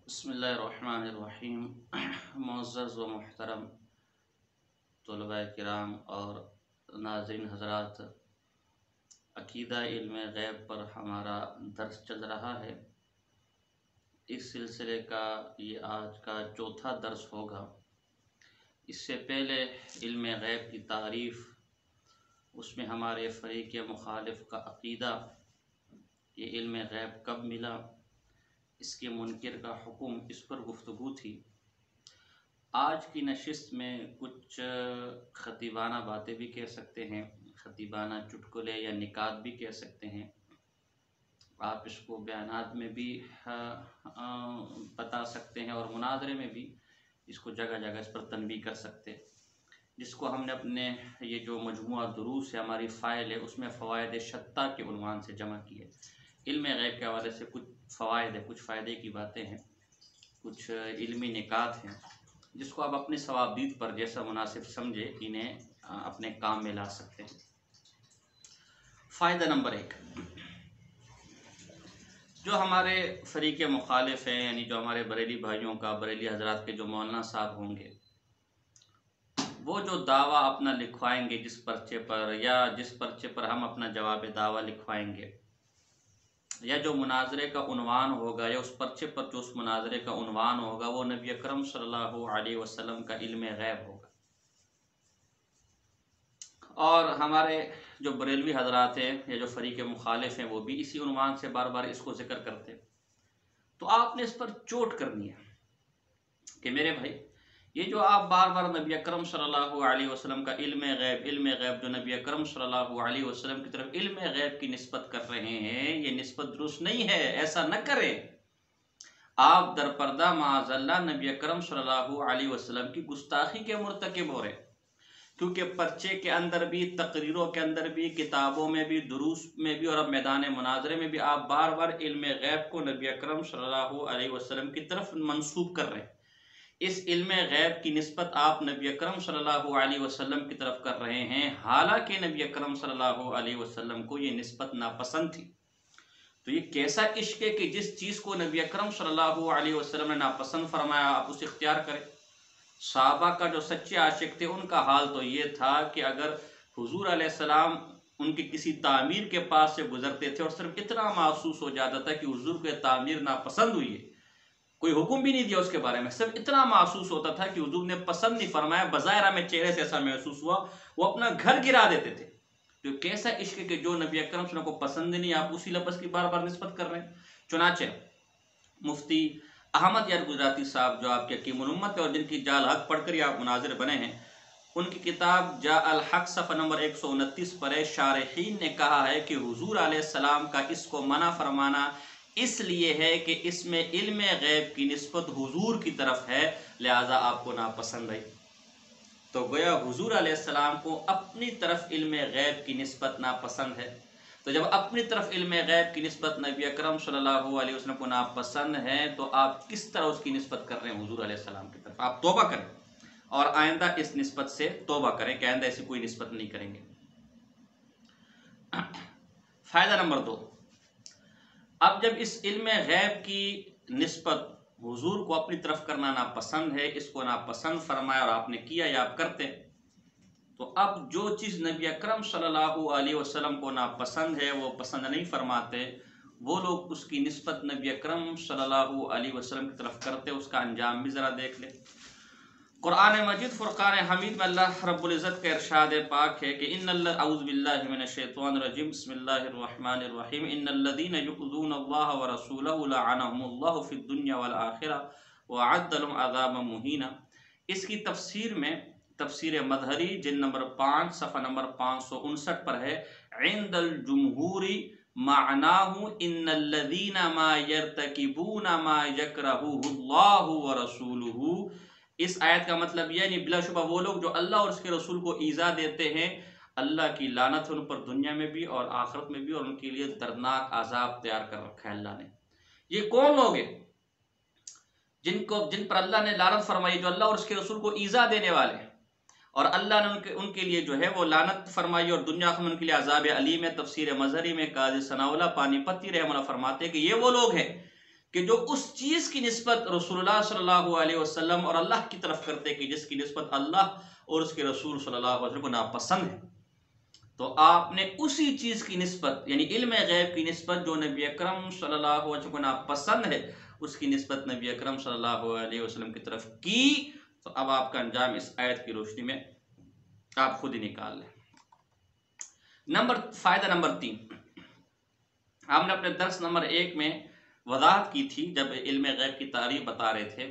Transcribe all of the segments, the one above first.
بسم اللہ الرحمن الرحیم۔ معزز و محترم طلباء کرام اور ناظرین حضرات، عقیدہ علم غیب پر ہمارا درس چل رہا ہے۔ اس سلسلے کا یہ آج کا چوتھا درس ہوگا۔ اس سے پہلے علم غیب کی تعریف، اس میں ہمارے فریق مخالف کا عقیدہ، یہ علم غیب کب ملا، اس کے منکر کا حکم، اس پر گفتگو تھی۔ آج کی نشست میں کچھ خطیبانہ باتیں بھی کہہ سکتے ہیں، خطیبانہ چٹکلے یا نکات بھی کہہ سکتے ہیں۔ آپ اس کو بیانات میں بھی بتا سکتے ہیں اور مناظرے میں بھی اس کو جگہ جگہ اس پر تنبیہ کر سکتے ہیں، جس کو ہم نے اپنے یہ جو مجموعہ دروس ہے، ہماری فائل ہے، اس میں فوائد شتیٰ کے عنوان سے جمع کی ہے۔ علم غیب کے حوالے سے کچھ فوائد ہے، کچھ فائدے کی باتیں ہیں، کچھ علمی نکات ہیں، جس کو آپ اپنی ثوابدید پر جیسا مناسب سمجھے انہیں اپنے کام میں لا سکتے ہیں۔ فائدہ نمبر 1، جو ہمارے فریق مخالف ہیں، یعنی جو ہمارے بریلی بھائیوں کا، بریلی حضرات کے جو مولانا صاحب ہوں گے، وہ جو دعویٰ اپنا لکھوائیں گے جس پرچے پر، یا جس پرچے پر ہم اپنا جواب دعویٰ لکھوائیں گے، یا جو مناظرے کا عنوان ہوگا، یا اس پرچے پر جو اس مناظرے کا عنوان ہوگا، وہ نبی اکرم صلی اللہ علیہ وسلم کا علم غیب ہوگا۔ اور ہمارے جو بریلوی حضرات ہیں یا جو فریق مخالف ہیں، وہ بھی اسی عنوان سے بار بار اس کو ذکر کرتے ہیں۔ تو آپ نے اس پر چوٹ کرنی ہے کہ میرے بھائی، یہ جو آپ بار بار نبی اکرم صلی اللہ علیہ وسلم کا علم غیب جو نبی اکرم صلی اللہ علیہ وسلم کی طرف علم غیب کی نسبت کر رہے ہیں، یہ نسبت درست نہیں ہے، ایسا نہ کریں۔ آپ در پردہ معاذ اللہ نبی اکرم صلی اللہ علیہ وسلم کی گستاخی کے مرتکب ہو رہے ہیں، کیونکہ پرچے کے اندر بھی، تقریروں کے اندر بھی، کتابوں میں بھی، دروس میں بھی، اور اب میدان مناظرے میں بھی آپ بار بار علم غیب کو نبی اکرم صلی اللہ علیہ وسلم کی طرف منسوب کر رہے ہیں۔ اس علم غیب کی نسبت آپ نبی اکرم صلی اللہ علیہ وسلم کی طرف کر رہے ہیں، حالانکہ نبی اکرم صلی اللہ علیہ وسلم کو یہ نسبت ناپسند تھی۔ تو یہ کیسا عشق ہے کہ جس چیز کو نبی اکرم صلی اللہ علیہ وسلم نے ناپسند فرمایا، آپ اسے اختیار کریں۔ صحابہ کا جو سچے عاشق تھے، ان کا حال تو یہ تھا کہ اگر حضور علیہ السلام ان کی کسی تعمیر کے پاس سے گزرتے تھے اور صرف اتنا محسوس ہو جاتا تھا کہ حضور کو تعمیر ناپسند ہوئی ہے، کوئی حکم بھی نہیں دیا اس کے بارے میں، صرف اتنا محسوس ہوتا تھا کہ حضور نے پسند نہیں فرمایا، بظاہر ہمیں چہرے سے ایسا محسوس ہوا، وہ اپنا گھر گرا دیتے تھے۔ تو کیسا عشق ہے کہ جو نبی اکرم صلی اللہ علیہ وسلم کو پسند نہیں، آپ اسی لفظ کی بار بار نسبت کر رہے ہیں۔ چنانچہ مفتی احمد یار گجراتی صاحب، جو آپ کے حکیم الامت ہے اور جن کی جال حق پڑھ کر آپ مناظر بنے ہیں، ان کی کتاب جاء الحق صفحہ نمبر 129 پر شارحین نے کہا ہے کہ حضور علیہ السلام کا اس کو منع فرمانا اس لیے ہے کہ اس میں علم غیب کی نسبت حضور کی طرف ہے، لہذا آپ کو ناپسند ہے۔ تو گویا حضور علیہ السلام کو اپنی طرف علم غیب کی نسبت ناپسند ہے۔ تو جب اپنی طرف علم غیب کی نسبت نبی اکرم صلی اللہ علیہ وسلم کو ناپسند ہے، تو آپ کس طرح اس کی نسبت کر رہے ہیں حضور علیہ السلام کی طرف؟ آپ توبہ کریں اور آئندہ اس نسبت سے توبہ کریں کہ آئندہ ایسی کوئی نسبت نہیں کریں گے۔ فائدہ نمبر 2، اب جب اس علم غیب کی نسبت حضور کو اپنی طرف کرنا ناپسند ہے، اس کو ناپسند فرمایا اور آپ نے کیا یا آپ کرتے، تو اب جو چیز نبی اکرم صلی اللہ علیہ وسلم کو ناپسند ہے، وہ پسند نہیں فرماتے، وہ لوگ اس کی نسبت نبی اکرم صلی اللہ علیہ وسلم کی طرف کرتے، اس کا انجام بھی ذرا دیکھ لیں۔ قرآن مجید فرقان حمید میں اللہ رب العزت کا ارشاد پاک ہے کہ اعوذ باللہ من الشیطان الرجیم، بسم اللہ الرحمن الرحیم، ان الذین یؤذون اللہ ورسولہ لعنہم اللہ فی الدنیا والآخرہ وأعد لهم عذابا مہینا۔ اس کی تفسیر میں، تفسیر مظہری جلد نمبر 5 صفحہ نمبر 559 پر ہے، عند الجمہور معناہ ان الذین ما یرتکبون ما یکرہہ اللہ ورسولہ۔ اس آیت کا مطلب یہ نہیں، بلا شبہ وہ لوگ جو اللہ اور اس کے رسول کو ایذا دیتے ہیں، اللہ کی لعنت ان پر دنیا میں بھی اور آخرت میں بھی، اور ان کے لیے دردناک عذاب تیار کر رکھا ہے اللہ نے۔ یہ کون لوگ ہیں جن پر اللہ نے لعنت فرمائی؟ جو اللہ اور اس کے رسول کو ایذا دینے والے ہیں، اور اللہ نے ان کے لیے جو ہے وہ لعنت فرمائی، اور دنیا میں ان کے لیے عذاب علیم ہے۔ تفسیر مظہری میں قاضی ثناء اللہ پانی پتی رحمہ اللہ فرماتے ہیں کہ یہ وہ لوگ ہیں کہ جو اس چیز کی نسبت رسول اللہ صلی اللہ علیہ وسلم اور اللہ کی طرف کرتے کہ جس کی نسبت اللہ اور اس کے رسول صلی اللہ علیہ وسلم کو ناپسند ہے، تو آپ نے اسی چیز کی نسبت یعنی علم غیب کی نسبت جو نبی اکرم صلی اللہ علیہ وسلم کو ناپسند ہے اس کی نسبت نبی اکرم صلی اللہ علیہ وسلم کی طرف کی، تو اب آپ کا انجام اس آیت کی روشنی میں آپ خود ہی نکال لیں۔ فائدہ نمبر 3، ہم نے اپنے درس نمبر 1 میں وضاحت کی تھی جب علم غیب کی تعریف بتا رہے تھے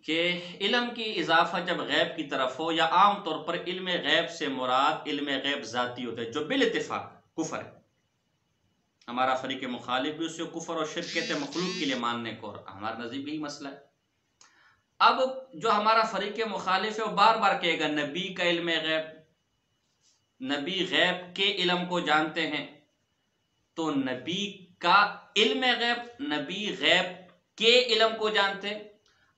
کہ علم کی اضافہ جب غیب کی طرف ہو یا عام طور پر علم غیب سے مراد علم غیب ذاتی ہوتا ہے جو بالاتفاق کفر ہے۔ ہمارا فریق مخالف بھی اسے کفر اور شرک کہتے ہیں مخلوق کے لیے ماننے کو، اور ہمارا نزدیک بھی مسئلہ ہے۔ اب جو ہمارا فریق مخالف ہے وہ بار بار کہے گا نبی کا علم غیب، نبی غیب کے علم کو جانتے ہیں، تو نبی کا علم غیب، نبی غیب کے علم کو جانتے ہیں۔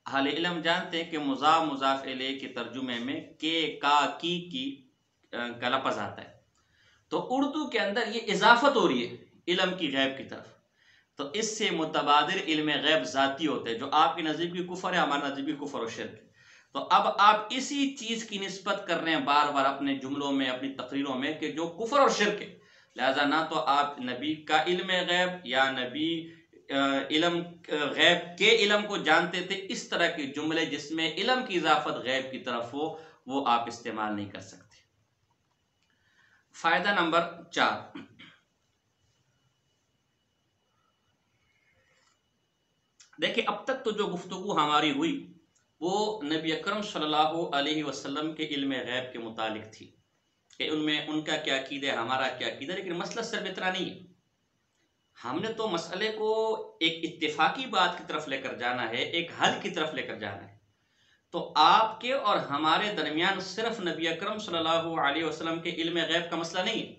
اہل علم جانتے ہیں کہ مضاف مضاف الیہ کے ترجمے میں کے کا کی کا لفظ آتا ہے، تو اردو کے اندر یہ اضافت ہو رہی ہے علم کی غیب کی طرف، تو اس سے متبادر علم غیب ذاتی ہوتے ہیں جو آپ کی نزدیک بھی کفر ہے، ہمارے نزدیک بھی کفر و شرک ہے۔ تو اب آپ اسی چیز کی نسبت کر رہے ہیں بار بار اپنے جملوں میں اپنی تقریروں میں کہ جو کفر اور شرک ہے، لہذا نہ تو آپ نبی کا علم غیب یا نبی علم غیب کے علم کو جانتے تھے، اس طرح کے جملے جس میں علم کی اضافت غیب کی طرف ہو وہ آپ استعمال نہیں کر سکتے۔ فائدہ نمبر 4، دیکھیں اب تک تو جو گفتگو ہماری ہوئی وہ نبی اکرم صلی اللہ علیہ وسلم کے علم غیب کے متعلق تھی کہ ان میں ان کا کیا عقیدہ ہے، ہمارا کیا عقیدہ ہے، لیکن مسئلہ صرف اتنا نہیں ہے۔ ہم نے تو مسئلے کو ایک اتفاقی بات کی طرف لے کر جانا ہے، ایک حل کی طرف لے کر جانا ہے، تو آپ کے اور ہمارے درمیان صرف نبی اکرم صلی اللہ علیہ وسلم کے علم غیب کا مسئلہ نہیں ہے،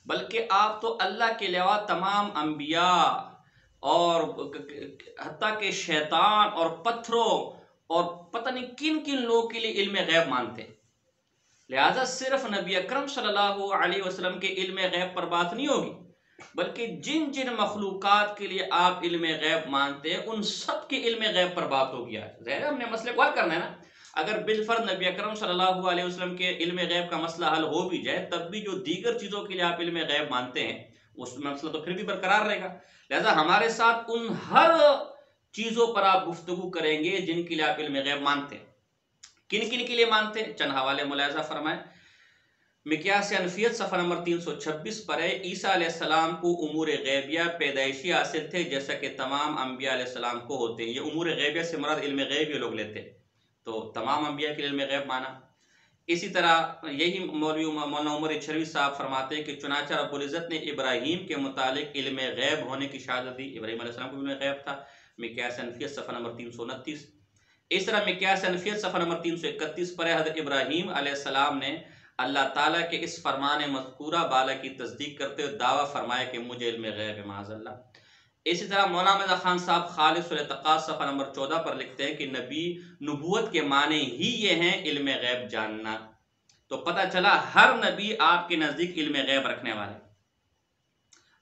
بلکہ آپ تو اللہ کے علاوہ تمام انبیاء اور حتیٰ کہ شیطان اور پتھروں اور پتہ نہیں کن کن لوگوں کے لیے علم غیب مانتے ہیں، لہذا صرف نبی اکرم صلی اللہ علیہ وسلم کے علم غیب پر بات نہیں ہوگی، بلکہ جن جن مخلوقات کے لیے آپ علم غیب مانتے ہیں ان سب کے علم غیب پر بات ہوگی۔ آج ظاہر ہے ہم نے مسئلے کو حل کرنا ہے نا، اگر بالفرض نبی اکرم صلی اللہ علیہ وسلم کے علم غیب کا مسئلہ حل ہو بھی جائے تب بھی جو دیگر چیزوں کے لیے آپ علم غیب مانتے ہیں اس مسئلہ تو پھر بھی برقرار رہے گا، لہذا ہمارے ساتھ ان ہر چیزوں پر آپ گفتگو کریں گے جن کے لیے آپ علم غیب مانتے ہیں۔ کن کن کے لیے مانتے ہیں؟ چند حوالے ملاحظہ فرمائیں۔ مقیاس انفیت صفحہ نمبر 326 پر ہے، عیسیٰ علیہ السلام کو امور غیبیہ پیدائشی حاصل تھے جیسا کہ تمام انبیاء علیہ السلام کو ہوتے ہیں۔ یہ امور غیبیہ سے مراد علم غیب یہ لوگ لیتے ہیں، تو تمام انبیاء کے علم غیب مانا۔ اسی طرح یہی مولانا عمر اچھروی صاحب فرماتے ہیں کہ چنانچہ رب العزت نے ابراہیم کے متعلق علم غیب ہونے کی شہادت دی، ابراہیم علیہ السلام کو علم غیب تھا۔ مقیاس انفیت صفحہ نمبر 329۔ اس طرح مقیاس انفیت صفحہ نمبر 331 پر ہے، حضرت ابراہیم علیہ السلام نے اللہ تعالیٰ کے اس فرمان مذکورہ بالا کی تصدیق کرتے ہوئے دعویٰ فرمایا کہ مجھے علم غیب ہے معاذ اللہ۔ اسی طرح مولانا مرزا خان صاحب خالص الاعتقاد صفحہ نمبر 14 پر لکھتے ہیں کہ نبوت کے معنی ہی یہ ہیں علم غیب جاننا، تو پتہ چلا ہر نبی آپ کے نزدیک علم غیب رکھنے والے۔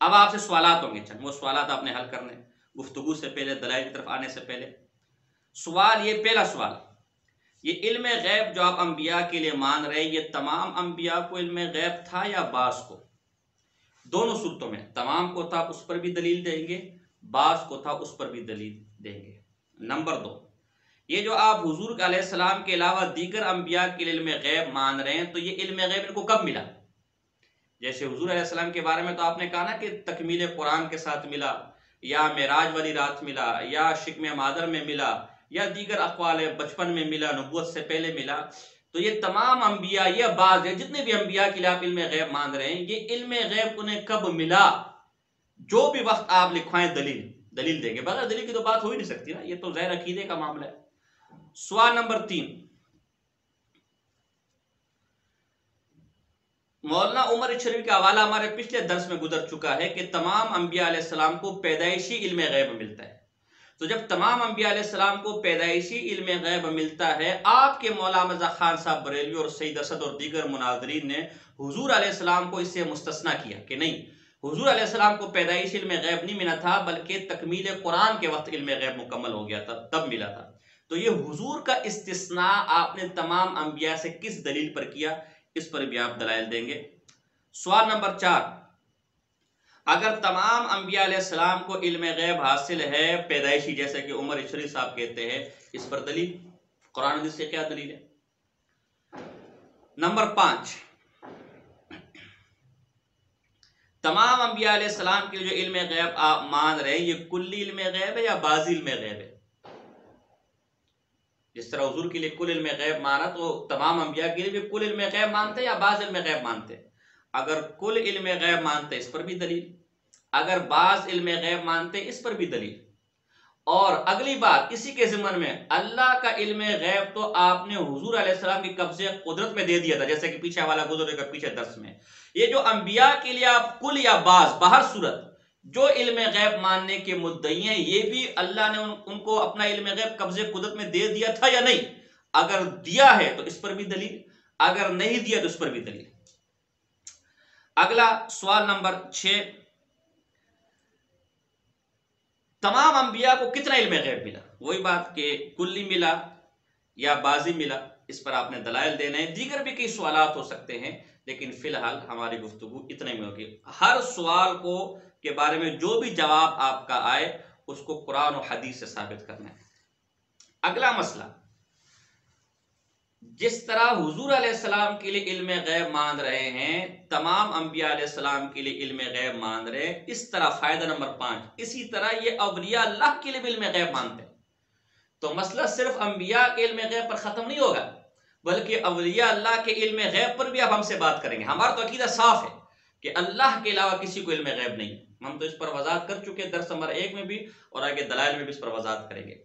اب آپ سے سوالات ہوں گے، چند وہ سوالات آپ نے حل کرنے گفتگو سے پہلے، دلائل کی طرف آنے سے پہلے۔ سوال یہ پہلا سوال، یہ علم غیب جو آپ انبیاء کے لیے مان رہے ہیں یہ تمام انبیاء کو علم غیب تھا یا بعض کو؟ دونوں صورتوں میں، تمام کو تھا اس پر بھی دلیل دیں گے، بعض کو تھا اس پر بھی دلیل دیں گے۔ نمبر 2، یہ جو آپ حضور علیہ السلام کے علاوہ دیگر انبیاء کے علم غیب مان رہے ہیں تو یہ علم غیب ان کو کب ملا؟ جیسے حضور علیہ السلام کے بارے میں تو آپ نے کہا نا کہ تکمیل قرآن کے ساتھ ملا، یا معراج والی رات ملا، یا شکم مادر میں ملا، یا دیگر اقوال بچپن میں ملا، نبوت سے پہلے ملا، تو یہ تمام انبیاء یہ بعض ہے جتنے بھی انبیاء کے لیے آپ علم غیب مان رہے ہیں یہ علم غیب انہیں کب ملا؟ جو بھی وقت آپ لکھوائیں دلیل دیں گے، بغیر دلیل کی تو بات ہو ہی نہیں سکتی نا، یہ تو ظاہر عقیدے کا معاملہ ہے۔ سوال نمبر 3، مولانا عمر اچھروی کا حوالہ ہمارے پچھلے درس میں گزر چکا ہے کہ تمام انبیاء علیہ السلام کو پیدائشی علم غیب ملتا ہے، تو جب تمام انبیاء علیہ السلام کو پیدائشی علم غیب ملتا ہے، آپ کے مولانا مرزا خان صاحب بریلوی اور سید اسد اور دیگر مناظرین نے حضور علیہ السلام کو اس سے مستثنیٰ کیا کہ نہیں، حضور علیہ السلام کو پیدائش علم غیب نہیں ملا تھا، بلکہ تکمیل قرآن کے وقت علم غیب مکمل ہو گیا تھا، تب ملا تھا۔ تو یہ حضور کا استثناء آپ نے تمام انبیاء سے کس دلیل پر کیا، اس پر بھی آپ دلائل دیں گے۔ سوال نمبر 4، اگر تمام انبیاء علیہ السلام کو علم غیب حاصل ہے پیدائشی، جیسے کہ عمر اشری صاحب کہتے ہیں، اس پر دلیل قرآن حدیث سے کیا دلیل ہے؟ نمبر 5، تمام انبیاء علیہ السلام کے جو علم غیب آپ مان رہے ہیں، یہ کلی علم غیب ہے یا بعضی علم غیب ہے؟ جس طرح حضور کے لیے کل علم غیب مانا، تو تمام انبیاء کے لیے بھی کل علم غیب مانتے یا بعض علم غیب مانتے؟ اگر کل علم غیب مانتے اس پر بھی دلیل، اگر بعض علم غیب مانتے اس پر بھی دلیل۔ اور اگلی بات اسی کے ضمن میں، اللہ کا علم غیب تو آپ نے حضور علیہ السلام کی قبضے قدرت میں دے دیا تھا، جیسے کہ پیچھے والا گزرے گا پیچھے درس میں۔ یہ جو انبیاء کے لیے آپ کل یا بعض، بہر صورت جو علم غیب ماننے کے مدعی ہیں، یہ بھی اللہ نے ان کو اپنا علم غیب قبضے قدرت میں دے دیا تھا یا نہیں؟ اگر دیا ہے تو اس پر بھی دلیل، اگر نہیں دیا تو اس پر بھی دلیل۔ اگلا سوال نمبر 6، تمام انبیاء کو کتنا علم غیب ملا؟ وہی بات کہ کلی ملا یا بعضی ملا، اس پر آپ نے دلائل دینا ہے۔ دیگر بھی کئی سوالات ہو سکتے ہیں، لیکن فی الحال ہماری گفتگو اتنے میں ہوگی۔ ہر سوال کو کے بارے میں جو بھی جواب آپ کا آئے، اس کو قرآن و حدیث سے ثابت کرنا ہے۔ اگلا مسئلہ، جس طرح حضور علیہ السلام کے لیے علم غیب مان رہے ہیں، تمام انبیاء علیہ السلام کے لیے علم غیب مان رہے ہیں، اس طرح فائدہ نمبر 5، اسی طرح یہ اولیاء اللہ کے لیے بھی علم غیب مانتے ہیں۔ تو مسئلہ صرف انبیاء کے علم غیب پر ختم نہیں ہوگا، بلکہ اولیاء اللہ کے علم غیب پر بھی اب ہم سے بات کریں گے۔ ہمارا تو عقیدہ صاف ہے کہ اللہ کے علاوہ کسی کو علم غیب نہیں، ہم تو اس پر وضاحت کر چکے درس نمبر 1 میں بھی، اور آگے دلائل میں بھی اس پر وضاحت کریں گے۔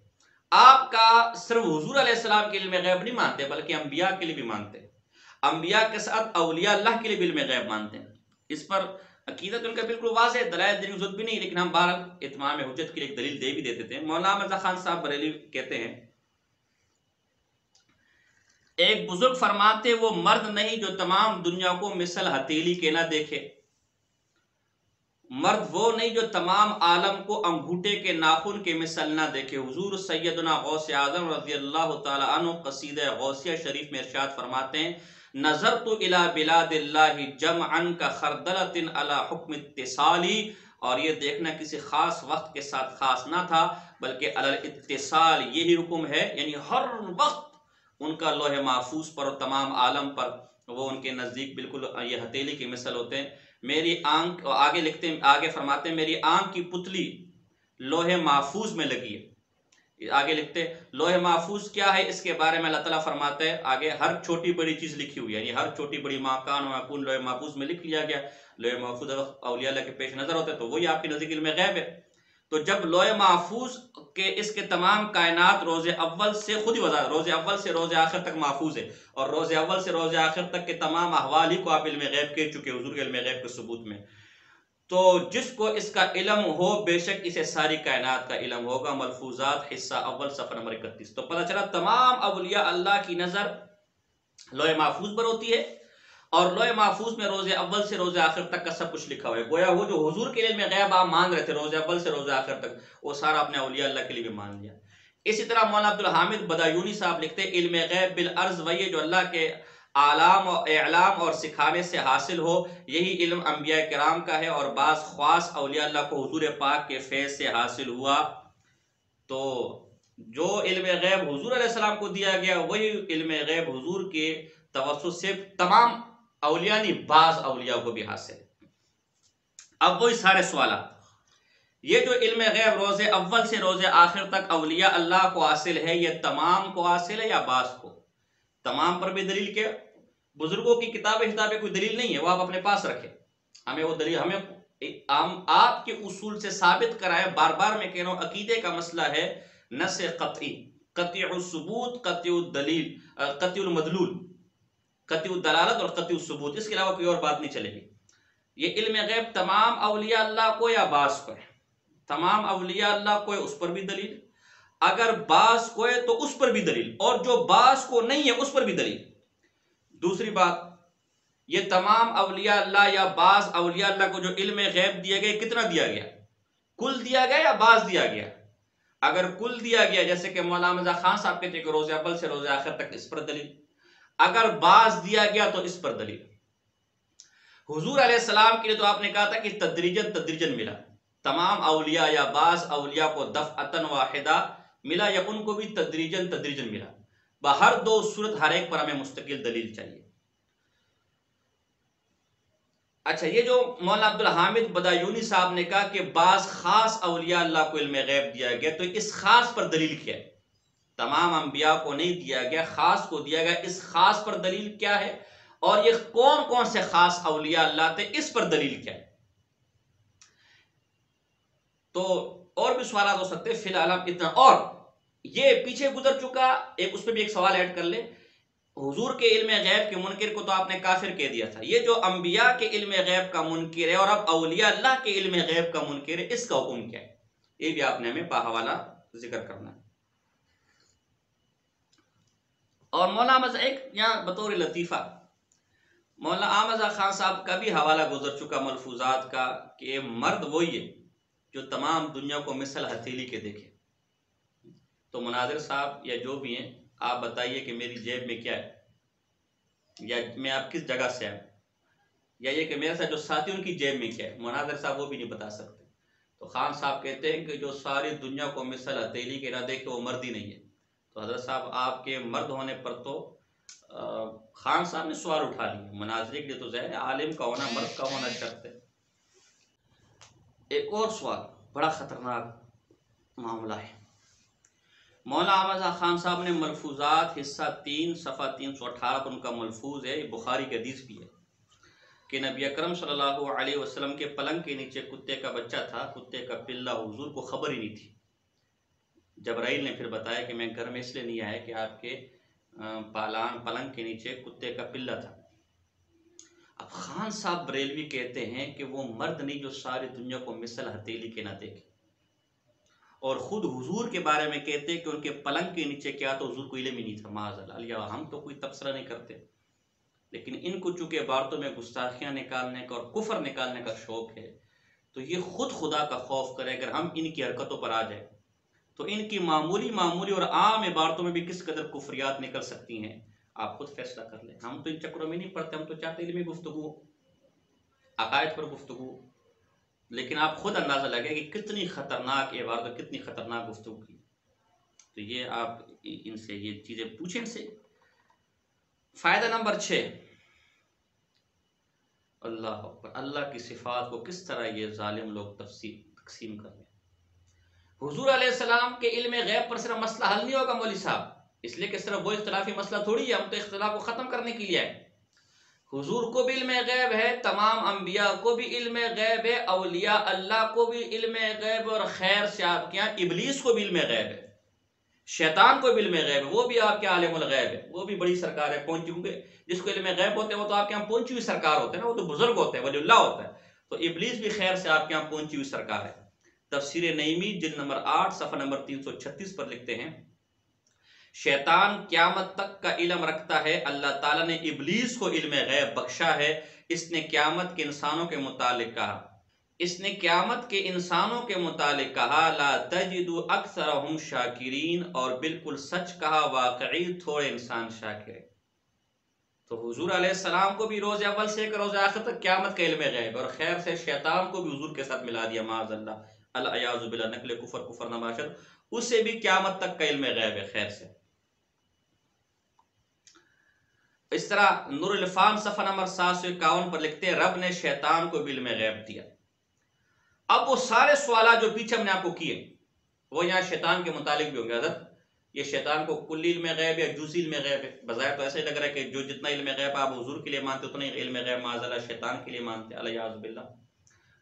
آپ کا صرف حضور علیہ السلام کے علم غیب نہیں مانتے، بلکہ انبیاء کے لیے بھی مانتے ہیں، انبیاء کے ساتھ اولیاء اللہ کے لیے بھی علم غیب مانتے ہیں۔ اس پر عقیدہ تو ان کا بالکل واضح ہے، دلائل دینے کی ضرورت بھی نہیں، لیکن ہم بہرحال اتمام حجت کے لیے ایک دلیل دے بھی دیتے تھے۔ مولانا مرزا خان صاحب بریلوی کہتے ہیں، ایک بزرگ فرماتے وہ مرد نہیں جو تمام دنیا کو مثل ہتھیلی کے نہ دیکھے، مرد وہ نہیں جو تمام عالم کو انگوٹھے کے ناخن کے مثل نہ دیکھے۔ حضور سیدنا غوث اعظم رضی اللہ تعالی عنہ قصیدہ غوثیہ شریف میں ارشاد فرماتے ہیں، نظرت الی بلاد اللہ جمعا کخردلۃ علی حکم اتصالی، اور یہ دیکھنا کسی خاص وقت کے ساتھ خاص نہ تھا، بلکہ علی الاتصال یہی حکم ہے، یعنی ہر وقت ان کا لوح محفوظ پر اور تمام عالم پر وہ ان کے نزدیک بالکل یہ ہتھیلی کی مثل ہوتے ہیں۔ میری آنکھ، آگے فرماتے ہیں، میری آنکھ کی پتلی لوح محفوظ میں لگی ہے۔ آگے لکھتے ہیں لوح محفوظ کیا ہے، اس کے بارے میں اللہ تعالیٰ فرماتے ہیں آگے، ہر چھوٹی بڑی چیز لکھی ہوئی ہے، یعنی ہر چھوٹی بڑی ما کان و ما یکون لوح محفوظ میں لکھ لیا گیا۔ لوح محفوظ اولیاء اللہ کے پیش نظر ہوتا ہے تو وہی آپ کے نزدیک علم غیب ہے۔ تو جب لوح محفوظ کے اس کے تمام کائنات روز اول سے، خود ہی وضاحت، روز اول سے روز آخر تک محفوظ ہے، اور روز اول سے روز آخر تک کے تمام احوال ہی کو آپ علم غیب کہہ چکے حضور کے علم غیب کے ثبوت میں۔ تو جس کو اس کا علم ہو، بے شک اسے ساری کائنات کا علم ہوگا۔ ملفوظات حصہ اول صفحہ نمبر 31۔ تو پتہ چلا تمام اولیاء اللہ کی نظر لوح محفوظ پر ہوتی ہے، اور لوح محفوظ میں روز اول سے روز آخر تک کا سب کچھ لکھا ہوا ہے۔ گویا وہ جو حضور کے علم غیب آپ مان رہے تھے روز اول سے روز آخر تک، وہ سارا اپنے اولیاء اللہ کے لیے بھی مان لیا۔ اسی طرح مولانا عبدالحامد بدایونی صاحب لکھتے ہیں، علم غیب بالعرض وہی جو اللہ کے اعلام اور سکھانے سے حاصل ہو، یہی علم انبیاء کرام کا ہے، اور بعض خواص اولیاء اللہ کو حضور پاک کے فیض سے حاصل ہوا۔ تو جو علم غیب حضور علیہ السلام کو دیا گیا، وہی علم غیب حضور کے توسط سے تمام اولیاء نہیں، بعض اولیاء کو بھی حاصل ہے۔ اب وہی سارے سوالات، یہ جو علم غیب روز اول سے روز آخر تک اولیاء اللہ کو حاصل ہے، یہ تمام کو حاصل ہے یا بعض کو؟ تمام پر بھی دلیل کے بزرگوں کی کتابیں کوئی دلیل نہیں ہے، وہ آپ اپنے پاس رکھیں، ہمیں وہ دلیل آپ کے اصول سے ثابت کرائے۔ بار بار میں کہہ رہا ہوں، عقیدے کا مسئلہ ہے نص قطعی، قطع الثبوت، قطع الدلیل، قطع المدلول، قطع الدلالت اور قطع الثبوت، اس کے علاوہ کوئی اور بات نہیں چلے گی۔ یہ علم غیب تمام اولیاء اللہ کو یا بعض کو ہے؟ تمام اولیاء اللہ کو ہے، اس پر بھی دلیل، اگر بعض کو ہے تو اس پر بھی دلیل، اور جو بعض کو نہیں ہے اس پر بھی دلیل۔ دوسری بات، یہ تمام اولیاء اللہ یا بعض اولیاء اللہ کو جو علم غیب دیا گیا کتنا دیا گیا؟ کل دیا گیا یا بعض دیا گیا؟ اگر کل دیا گیا جیسے کہ مولانا مرزا خان صاحب کہتے ہیں کہ روز اول سے روز آخر تک، اس پر دلیل. اگر بعض دیا گیا تو اس پر دلیل. حضور علیہ السلام کے لیے تو آپ نے کہا تھا کہ تدریجن تدریجن ملا، تمام اولیاء یا بعض اولیاء کو دفعتاً واحدہ ملا یا ان کو بھی تدریجن تدریجن ملا. بہر دو صورت ہر ایک پر ہمیں مستقل دلیل چاہیے. اچھا، یہ جو مولانا عبدالحامد بدایونی صاحب نے کہا کہ بعض خاص اولیاء اللہ کو علم غیب دیا گیا، تو اس خاص پر دلیل کیا ہے؟ تمام انبیاء کو نہیں دیا گیا، خاص کو دیا گیا. اس خاص پر دلیل کیا ہے؟ اور یہ کون کون سے خاص اولیاء اللہ تھے، اس پر دلیل کیا ہے؟ تو اور بھی سوالات ہو سکتے فی الحال ہم اتنا. اور یہ پیچھے گزر چکا، اس پہ بھی ایک سوال ایڈ کر لیں. حضور کے علم غیب کے منکر کو تو آپ نے کافر کہہ دیا تھا. یہ جو انبیاء کے علم غیب کا منکر ہے اور اب اولیاء اللہ کے علم غیب کا منکر ہے، اس کا حکم کیا ہے؟ یہ بھی آپ نے ہمیں باحوالہ ذکر کرنا ہے. اور مولانا ایک یہاں بطور لطیفہ مولانا احمد خان صاحب کا بھی حوالہ گزر چکا ملفوظات کا کہ مرد وہی ہے جو تمام دنیا کو مثل ہتھیلی کے دیکھے. تو مناظر صاحب یا جو بھی ہیں، آپ بتائیے کہ میری جیب میں کیا ہے، یا میں آپ کس جگہ سے آؤں، یا یہ کہ میرے ساتھ جو ساتھی ان کی جیب میں کیا ہے. مناظر صاحب وہ بھی نہیں بتا سکتے. تو خان صاحب کہتے ہیں کہ جو ساری دنیا کو مثل ہتھیلی کے نہ دیکھے وہ مرد ہی نہیں ہے. تو حضرت صاحب آپ کے مرد ہونے پر تو خان صاحب نے سوال اٹھا لیا. مناظرے کے لیے تو ظاہر ہے عالم کا ہونا، مرد کا ہونا شرط ہے. ایک اور سوال بڑا خطرناک معاملہ ہے. مولانا احمد خان صاحب نے ملفوظات حصہ 3 صفحہ 318 پر ان کا ملفوظ ہے، یہ بخاری کی حدیث بھی ہے، کہ نبی اکرم صلی اللہ علیہ وسلم کے پلنگ کے نیچے کتے کا بچہ تھا، کتے کا پلہ. حضور کو خبر ہی نہیں تھی. جبرائیل نے پھر بتایا کہ میں گھر میں اس لیے نہیں آیا کہ آپ کے پلنگ کے نیچے کتے کا پلہ تھا. اب خان صاحب بریلوی کہتے ہیں کہ وہ مرد نہیں جو ساری دنیا کو مثل ہتھیلی کے نہ دیکھے. اور خود حضور کے بارے میں کہتے ہیں کہ ان کے پلنگ کے نیچے کیا تو حضور کو علم ہی نہیں تھا. معاذ اللہ. ہم تو کوئی تبصرہ نہیں کرتے، لیکن ان کو چونکہ عبارتوں میں گستاخیاں نکالنے کا اور کفر نکالنے کا شوق ہے، تو یہ خود خدا کا خوف کرے. اگر ہم ان کی حرکتوں پر آ جائیں تو ان کی معمولی اور عام عبارتوں میں بھی کس قدر کفریات نکل سکتی ہیں، آپ خود فیصلہ کر لیں. ہم تو ان چکروں میں نہیں پڑتے، ہم تو چاہتے علمی گفتگو، عقائد پر گفتگو. لیکن آپ خود اندازہ لگے کہ کتنی خطرناک عبارت اور کتنی خطرناک گفتگو کی. تو یہ آپ ان سے یہ چیزیں پوچھیں. سے فائدہ نمبر 6، اللہ اکبر، اللہ کی صفات کو کس طرح یہ ظالم لوگ تقسیم کر رہے ہیں. حضور علیہ السلام کے علم غیب پر صرف مسئلہ حل نہیں ہوگا مولوی صاحب، اس لیے کہ صرف وہ اختلافی مسئلہ تھوڑی ہے. ہم تو اختلاف کو ختم کرنے کے لیے آئے. حضور کو بھی علم غیب ہے، تمام انبیاء کو بھی علم غیب ہے، اولیاء اللہ کو بھی علم غیب، اور خیر سے آپ کے یہاں ابلیس کو بھی علم غیب ہے، شیطان کو بھی علم غیب ہے، وہ بھی آپ کے عالم الغیب ہے، وہ بھی بڑی سرکار ہے پہنچی. کیونکہ جس کو علم غیب ہوتے ہیں وہ تو آپ کے یہاں پہنچی ہوئی سرکار ہوتے ہیں نا، وہ تو بزرگ ہوتے ہیں، ولی اللہ ہوتا ہے. تو ابلیس بھی خیر سے آپ کے یہاں پہنچی ہوئی سرکار ہے. تفسیر نعیمی جلد نمبر 8 صفحہ نمبر 336 پر لکھتے ہیں، شیطان قیامت تک کا علم رکھتا ہے. اللہ تعالیٰ نے ابلیس کو علم غیب بخشا ہے. اس نے قیامت کے انسانوں کے متعلق کہا لا تجد اکثرهم شاکرین، اور بالکل سچ کہا، واقعی تھوڑے انسان شاکر ہیں. تو حضور علیہ السلام کو بھی روز اول سے روز آخر تک قیامت کا علم غیب، اور خیر سے شیطان کو بھی حضور کے ساتھ ملا دیا، معاذ اللہ، العیاذ باللہ، نقل کفر نباشد، اسے بھی قیامت تک کا علم غیب ہے خیر سے. اس طرح نور الفام صفحہ نمبر 751 پر لکھتے ہیں، رب نے شیطان کو بھی علم غیب دیا. اب وہ سارے سوالات جو پیچھے ہم نے آپ کو کیے وہ یہاں شیطان کے متعلق بھی ہوں گے. حضرت یہ شیطان کو کلی علم غیب یا جزئی علم غیب ہے؟ بظاہر تو ایسا ہی لگ رہا ہے کہ جو جتنا علم غیب آپ حضور کے لیے مانتے اتنا ہی علم غیب معاذ اللہ شیطان کے لیے مانتے، العیاذ باللہ.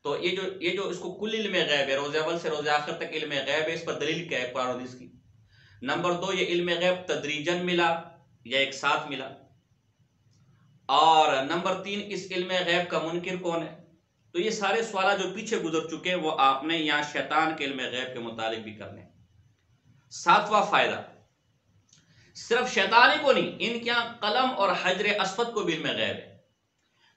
تو یہ جو اس کو کل علم غیب ہے، روز اول سے روز آخر تک علم غیب ہے، اس پر دلیل کیا ہے قرآن و حدیث کی؟ نمبر 2، یہ علم غیب تدریجن ملا یا ایک ساتھ ملا؟ اور نمبر 3، اس علم غیب کا منکر کون ہے؟ تو یہ سارے سوالات جو پیچھے گزر چکے وہ آپ نے یہاں شیطان کے علم غیب کے متعلق بھی کرنے. 7واں فائدہ، صرف شیطان ہی کو نہیں، ان کے یہاں قلم اور حجر اسود کو بھی علم غیب ہے.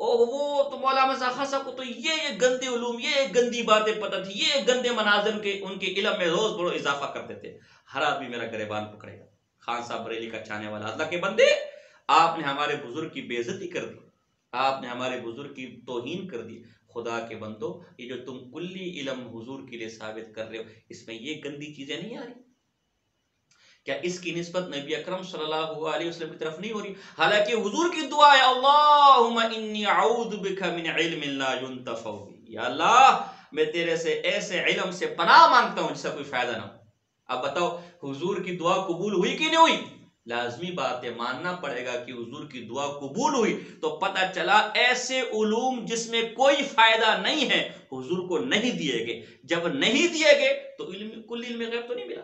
وہ تو مولانا مزاحہ صاحب کو تو یہ گندے علوم، یہ گندی باتیں پتہ تھی، یہ گندے مناظر کے ان کے علم میں روز بڑو اضافہ کرتے تھے. ہر آدمی میرا گریبان پکڑے گا. خان صاحب بریلی کا چاہنے والا، اللہ کے بندے، آپ نے ہمارے بزرگ کی بے عزتی کر دی، آپ نے ہمارے بزرگ کی توہین کر دی. خدا کے بندو، یہ جو تم کلی علم حضور کے لیے ثابت کر رہے ہو، اس میں یہ گندی چیزیں نہیں آ رہی؟ کیا اس کی نسبت نبی اکرم صلی اللہ علیہ وسلم کی طرف نہیں ہو رہی؟ حالانکہ حضور کی دعا ہے، اللہم انی اعوذ بک من علم لا ينتفع بہ، یا اللہ میں تیرے سے ایسے علم سے پناہ مانگتا ہوں جس سے کوئی فائدہ نہ ہو. اب بتاؤ حضور کی دعا قبول ہوئی کہ نہیں ہوئی؟ لازمی بات ہے، ماننا پڑے گا کہ حضور کی دعا قبول ہوئی. تو پتہ چلا ایسے علوم جس میں کوئی فائدہ نہیں ہے حضور کو نہیں دیے گئے. جب نہیں دیے گئے تو کل علم غیب تو نہیں ملا.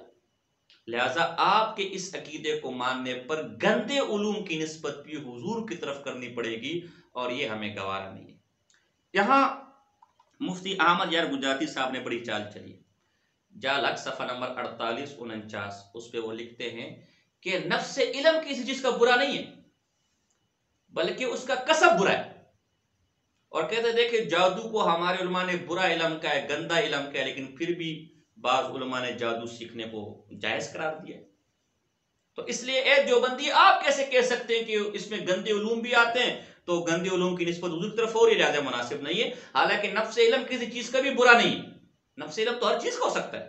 لہذا آپ کے اس عقیدے کو ماننے پر گندے علوم کی نسبت بھی حضور کی طرف کرنی پڑے گی، اور یہ ہمیں گوارا نہیں ہے. یہاں مفتی احمد یار گجراتی صاحب نے بڑی چال چلی. جالک صفحہ نمبر 48-49 اس پہ وہ لکھتے ہیں کہ نفس علم کسی چیز کا برا نہیں ہے، بلکہ اس کا کسب برا ہے. اور کہتے دیکھیں جادو کو ہمارے علماء نے برا علم کا ہے، گندا علم کا ہے، لیکن پھر بھی بعض علماء نے جادو سیکھنے کو جائز قرار دیا. تو اس لیے اے دیوبندی، آپ کیسے کہہ سکتے ہیں کہ اس میں گندے علوم بھی آتے ہیں تو گندے علوم کی نسبت حضور کی طرف ہو رہی ہے، لہذا مناسب نہیں ہے. حالانکہ نفس علم کسی چیز کا بھی برا نہیں ہے. نفس علم تو ہر چیز کا ہو سکتا ہے،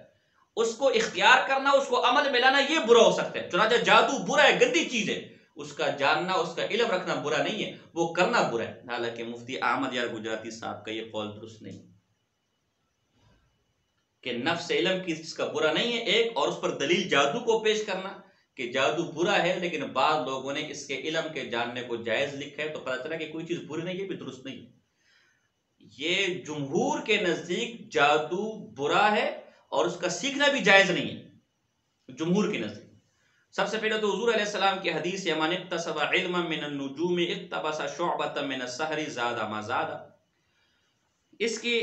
اس کو اختیار کرنا، اس کو عمل میں لانا یہ برا ہو سکتا ہے. چنانچہ جادو برا ہے، گندی چیز ہے، اس کا جاننا، اس کا علم رکھنا برا نہیں ہے، وہ کرنا برا ہے. حالانکہ مفتی احمد یار گجراتی صاحب کا یہ قول درست نہیں کہ نفس علم کس کا برا نہیں ہے ایک، اور اس پر دلیل جادو کو پیش کرنا کہ جادو برا ہے لیکن بعض لوگوں نے اس کے علم کے جاننے کو جائز لکھا ہے. تو پتہ چلا کہ کوئی چیز بری نہیں ہے بھی درست نہیں ہے. یہ جمہور کے نزدیک جادو برا ہے اور اس کا سیکھنا بھی جائز نہیں ہے جمہور کے نزدیک. سب سے پہلے تو حضور علیہ السلام کی حدیث ہے، من اکتسب علما من النجوم اقتبس شعبۃ من السحر زاد ما زاد. اس کی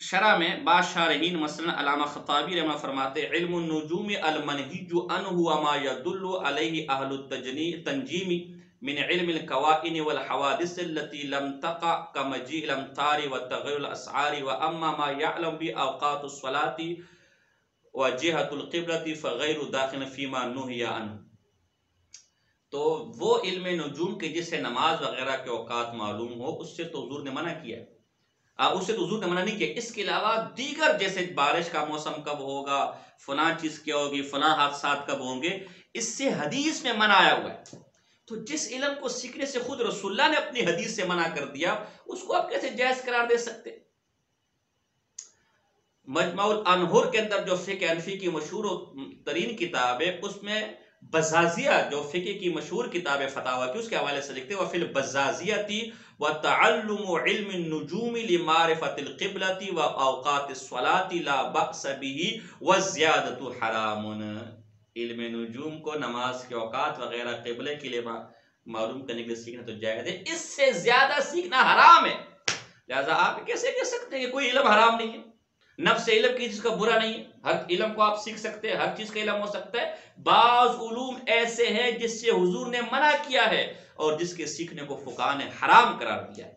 شرح میں بعض شارحین مثلا علامہ خطابی رحمہ فرماتے علم النجوم المنہج عنہ ما يدل علیہ اہل التنجیم من علم القوائن والحوادث التي لم تقع كمجيء الامطار وتغير الاسعار، واما ما يعلم باوقات الصلاة وجهة القبلة فغير داخل فيما نهي عنه. تو وہ علم نجوم کے جس سے نماز وغیرہ کے اوقات معلوم ہو اس سے تو حضور نے منع کیا ہے، اس سے تو حضور نے منع نہیں کیا. اس کے علاوہ دیگر جیسے بارش کا موسم کب ہوگا، فلاں چیز کیا ہوگی، فلاں حادثات کب ہوں گے، اس سے حدیث میں منع آیا ہوا ہے. تو جس علم کو سیکھنے سے خود رسول اللہ نے اپنی حدیث سے منع کر دیا، اس کو آپ کیسے جائز قرار دے سکتے؟ مجمع الانہر کے اندر جو فقہ حنفی کی مشہور ترین کتاب ہے، اس میں بزازیہ جو فقہ کی مشہور کتاب ہے فتاوی کی، اس کے حوالے سے لکھتے ہیں وفی البزازیۃ وتعلم علم النجوم لمعرفۃ القبلۃ واوقات الصلاۃ لا بأس به والزیادۃ حرام. علم نجوم کو نماز کے اوقات وغیرہ قبلے کے لیے معلوم کرنے کے لیے سیکھنا تو جائز ہے، اس سے زیادہ سیکھنا حرام ہے. لہذا آپ کیسے کہہ سکتے ہیں کہ کوئی علم حرام نہیں ہے؟ نفس علم کی چیز کا برا نہیں ہے، ہر علم کو آپ سیکھ سکتے ہیں، ہر چیز کا علم ہو سکتا ہے. بعض علوم ایسے ہیں جس سے حضور نے منع کیا ہے اور جس کے سیکھنے کو فقہاء نے حرام قرار دیا ہے.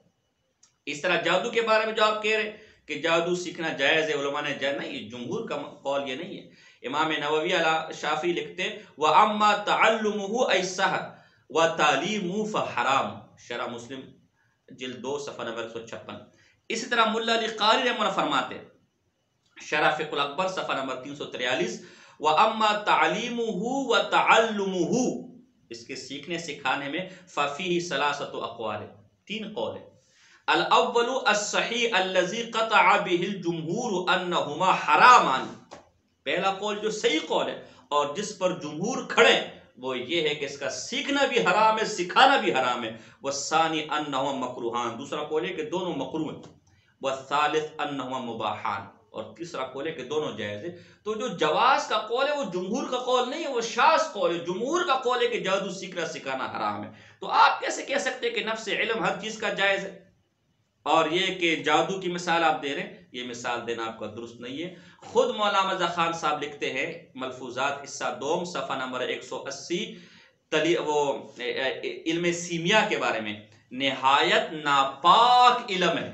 اس طرح جادو کے بارے میں جو آپ کہہ رہے ہیں کہ جادو سیکھنا جائز ہے، علماء نے جائز نہیں، جمہور کا قول یہ نہیں ہے. امام نووی علی شافعی لکھتے ہیں وَأَمَّا تَعَلُّمُهُ أَيْ السَّحْرُ وَتَعْلِيمُهُ فَحَرَامٌ. شرح مسلم جلد 2 صفحہ نمبر 156. اسی طرح ملا علی قاری رحمہ اللہ فرماتے شرح فقہ الاکبر صفحہ نمبر 343 وَأَمَّا تَعْلِيمُهُ وَتَعَلُّمُهُ، اس کے سیکھنے سکھانے میں فَفِيهِ ثَلَاثَةُ أَقْوَالٍ، 3 قول ہیں. الاول الصحیح الذی قطع به الجمہور انہما حرامان، پہلا قول جو صحیح قول ہے اور جس پر جمہور کھڑے وہ یہ ہے کہ اس کا سیکھنا بھی حرام ہے، سکھانا بھی حرام ہے. والثانی انہما مکروہان، دوسرا قول ہے کہ دونوں مکروہ ہیں. والثالث انہما مباحان، اور تیسرا قول ہے کہ دونوں جائز ہے. تو جو جواز کا قول ہے وہ جمہور کا قول نہیں ہے، وہ شاذ قول ہے. جمہور کا قول ہے کہ جادو سیکھنا سکھانا حرام ہے. تو آپ کیسے کہہ سکتے ہیں کہ نفس علم ہر چیز کا جائز ہے؟ اور یہ کہ جادو کی مثال آپ دے رہے ہیں، یہ مثال دینا آپ کا درست نہیں ہے. خود مولانا مرزا خان صاحب لکھتے ہیں ملفوظات حصہ 2 صفحہ نمبر 180 وہ علم سیمیا کے بارے میں نہایت ناپاک علم ہے۔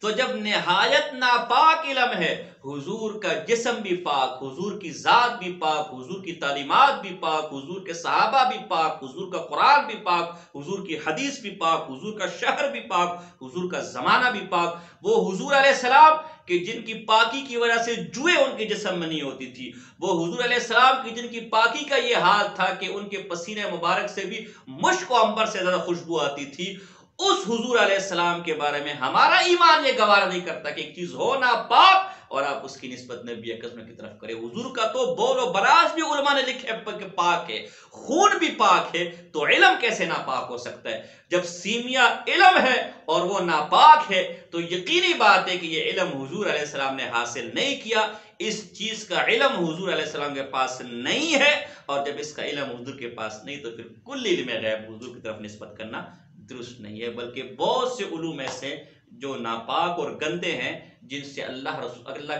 تو جب نہایت ناپاک علم ہے، حضور کا جسم بھی پاک، حضور کی ذات بھی پاک، حضور کی تعلیمات بھی پاک، حضور کے صحابہ بھی پاک، حضور کا قرآن بھی پاک، حضور کی حدیث بھی پاک، حضور کا شہر بھی پاک، حضور کا زمانہ بھی پاک، وہ حضور علیہ السلام کہ جن کی پاکی کی وجہ سے جوئیں ان کے جسم میں نہیں ہوتی تھی، وہ حضور علیہ السلام کی جن کی پاکی کا یہ حال تھا کہ ان کے پسینے مبارک سے بھی مشک و عنبر سے زیادہ خوشبو آتی تھی، اس حضور علیہ السلام کے بارے میں ہمارا ایمان یہ گوارا نہیں کرتا کہ ایک چیز ہو ناپاک اور آپ اس کی نسبت نبی اکرم کی طرف کریں۔ حضور کا تو بول و براز بھی علماء نے لکھے کہ پاک ہے، خون بھی پاک ہے، تو علم کیسے ناپاک ہو سکتا ہے؟ جب سیمیا علم ہے اور وہ ناپاک ہے تو یقینی بات ہے کہ یہ علم حضور علیہ السلام نے حاصل نہیں کیا، اس چیز کا علم حضور علیہ السلام کے پاس نہیں ہے، اور جب اس کا علم حضور کے پاس نہیں تو پھر کل علم غیب حضور کی طرف نسبت کرنا درست نہیں ہے، بلکہ بہت سے علوم ایسے جو ناپاک اور گندے ہیں جن سے اللہ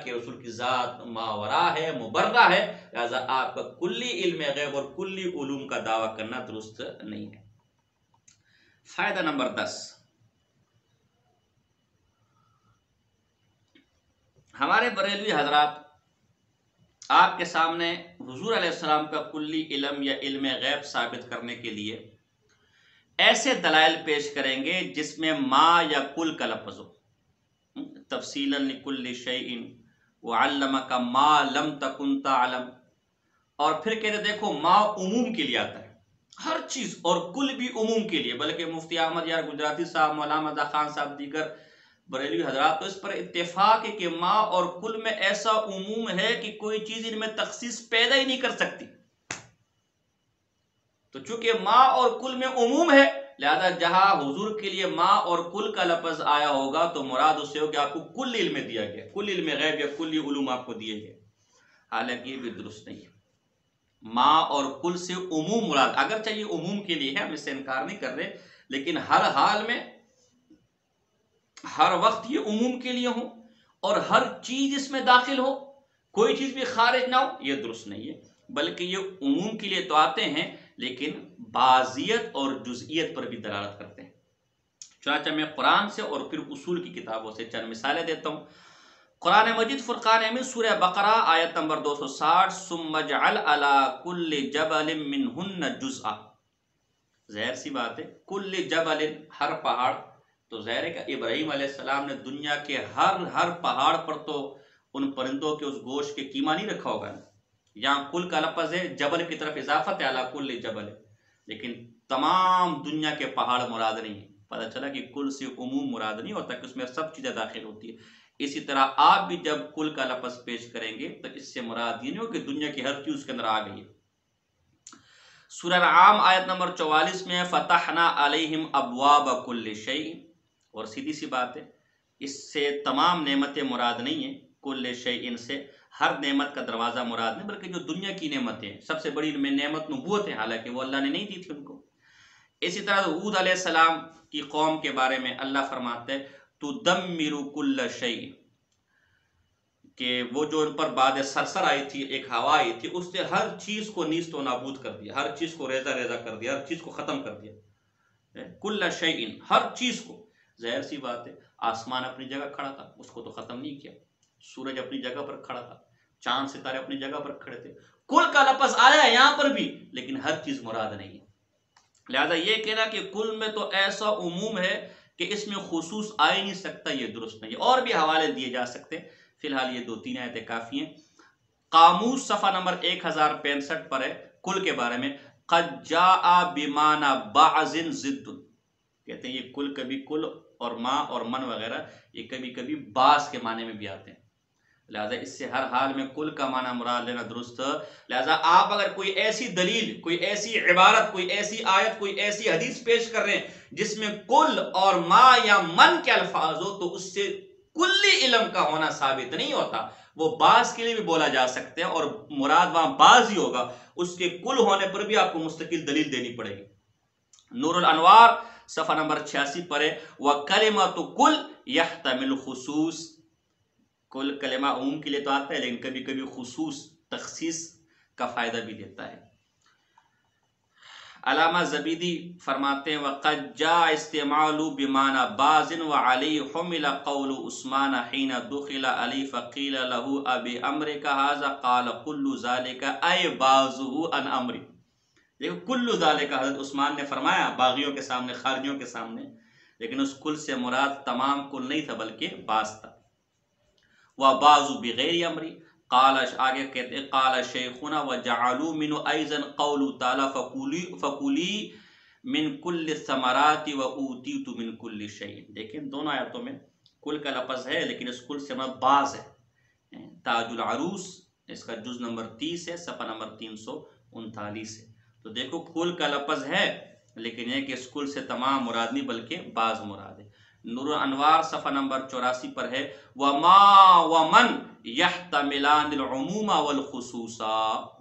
کے رسول کی ذات ماورا ہے، مبرہ ہے، لہذا آپ کا کلی علم غیب اور کلی علوم کا دعویٰ کرنا درست نہیں ہے۔ فائدہ نمبر 10، ہمارے بریلوی حضرات آپ کے سامنے حضور علیہ السلام کا کلی علم یا علم غیب ثابت کرنے کے لیے ایسے دلائل پیش کریں گے جس میں ما یا کل کا لفظ ہو، تفصیلا لکل شیء وعلمک ما لم تکن تعلم، اور پھر کہتے دیکھو ما عموم کے لیے آتا ہے، ہر چیز، اور کل بھی عموم کے لیے، بلکہ مفتی احمد یار گجراتی صاحب، مولانا رضا خان صاحب، دیگر بریلوی حضرات تو اس پر اتفاق ہے کہ ما اور کل میں ایسا عموم ہے کہ کوئی چیز ان میں تخصیص پیدا ہی نہیں کر سکتی۔ تو چونکہ ما اور کل میں عموم ہے، لہذا جہاں حضور کے لیے ما اور کل کا لفظ آیا ہوگا تو مراد اس سے ہو کہ آپ کو کل علم دیا گیا، کل علم غیب یا کل علوم آپ کو دیے گئے، حالانکہ یہ بھی درست نہیں ہے۔ ما اور کل سے عموم مراد، اگرچہ یہ عموم کے لیے ہے، ہم اس سے انکار نہیں کر رہے، لیکن ہر حال میں ہر وقت یہ عموم کے لیے ہو اور ہر چیز اس میں داخل ہو، کوئی چیز بھی خارج نہ ہو، یہ درست نہیں ہے، بلکہ یہ عموم کے لیے تو آتے ہیں لیکن بعضیت اور جزئیت پر بھی دلالت کرتے ہیں۔ چنانچہ میں قرآن سے اور پھر اصول کی کتابوں سے چند مثالیں دیتا ہوں۔ قرآن مجید فرقان حمید سورہ بقرہ آیت نمبر 260، ثم اجعل علی کل جبل منہن جزءا، ظاہر سی بات ہے کل جبل ہر پہاڑ، تو ظاہر ہے کہ ابراہیم علیہ السلام نے دنیا کے ہر پہاڑ پر تو ان پرندوں کے اس گوشت کے قیمہ نہیں رکھا ہوگا، یہاں کل کا لفظ ہے، جبل کی طرف اضافت ہے، علی کل جبل، لیکن تمام دنیا کے پہاڑ مراد نہیں ہے۔ پتہ چلا کہ کل سے عموم مراد نہیں ہوتا کہ اس میں سب چیزیں داخل ہوتی ہے۔ اسی طرح آپ بھی جب کل کا لفظ پیش کریں گے تو اس سے مراد یہ نہیں ہو کہ دنیا کی ہر چیز اس کے اندر آ گئی ہے۔ سورہ انعام آیت نمبر 44 میں فتحنا علیہم ابواب کل شیء، اور سیدھی سی بات ہے اس سے تمام نعمتیں مراد نہیں ہیں، کل شیء سے ہر نعمت کا دروازہ مراد نہیں، بلکہ جو دنیا کی نعمتیں ہیں، سب سے بڑی نعمت نبوت ہے، حالانکہ وہ اللہ نے نہیں دی تھی ان کو۔ اسی طرح ہود علیہ السلام کی قوم کے بارے میں اللہ فرماتے ہیں تدمر کل شیء، کہ وہ جو ان پر باد سرسر آئی تھی، ایک ہوا آئی تھی، اس نے ہر چیز کو نیست و نابود کر دیا، ہر چیز کو ریزہ ریزہ کر دیا، ہر چیز کو ختم کر دیا، کل شیء، ہر چیز کو۔ ظاہر سی بات ہے آسمان اپنی جگہ کھڑا تھا، اس کو تو ختم نہیں کیا، سورج اپنی جگہ پر کھڑا تھا، چاند ستارے اپنی جگہ پر کھڑے تھے، کل کا لفظ آیا ہے یہاں پر بھی، لیکن ہر چیز مراد نہیں ہے۔ لہذا یہ کہنا کہ کل میں تو ایسا عموم ہے کہ اس میں خصوص آ ہی نہیں سکتا، یہ درست نہیں ہے۔ اور بھی حوالے دیے جا سکتے ہیں، فی الحال یہ 2-3 آیتیں کافی ہیں۔ قاموس صفحہ نمبر 1065 پر ہے کل کے بارے میں، قد جاء بمعنی بعض ضد، کہتے ہیں یہ کل کبھی کل اور ما اور من وغیرہ یہ کبھی کبھی بعض کے معنی میں بھی آتے ہیں، لہذا اس سے ہر حال میں کل کا معنی مراد لینا درست ہے۔ لہذا آپ اگر کوئی ایسی دلیل، کوئی ایسی عبارت، کوئی ایسی آیت، کوئی ایسی حدیث پیش کر رہے ہیں جس میں کل اور ما یا من کے الفاظ ہو تو اس سے کلی علم کا ہونا ثابت نہیں ہوتا، وہ بعض کے لیے بھی بولا جا سکتے ہیں اور مراد وہاں بعض ہی ہوگا، اس کے کل ہونے پر بھی آپ کو مستقل دلیل دینی پڑے گی۔ نور الانوار صفحہ نمبر 86 پر ہے وَكَلِمَةُ كُلْ يَحْتَمِلُ خصوص، کل کلمہ عموم کے لیے تو آتا ہے لیکن کبھی کبھی خصوص تخصیص کا فائدہ بھی دیتا ہے۔ علامہ زبیدی فرماتے ہیں وقد جاء استعمال بمعنى باز وعلی حمل قول عثمان حين دخل علی فقیل له ابی امرک هذا قال كل ذلك اے بازه عن امری. دیکھو کل ذالک حضرت عثمان نے فرمایا باغیوں کے سامنے، خارجیوں کے سامنے، لیکن اس کل سے مراد تمام کل نہیں تھا بلکہ بعض تھا. وبعض بغیر امری قال، آگے کہتے ہیں قال شیخنا وجعلوا من ایضا قول تعالی فکلی من کل الثمرات واوتیت من کل شیء. دیکھیں دونوں آیتوں میں کل کا لفظ ہے لیکن اس کل سے مراد بعض ہے. تاج العروس اس کا جز نمبر 30 ہے، صفحہ نمبر 339 ہے. تو دیکھو کل کا لفظ ہے لیکن یہ کہ اس کل سے تمام مراد نہیں بلکہ بعض مراد ہے. نور الانوار صفحہ نمبر 84 پر ہے وما ومن یحتملان العموم والخصوص.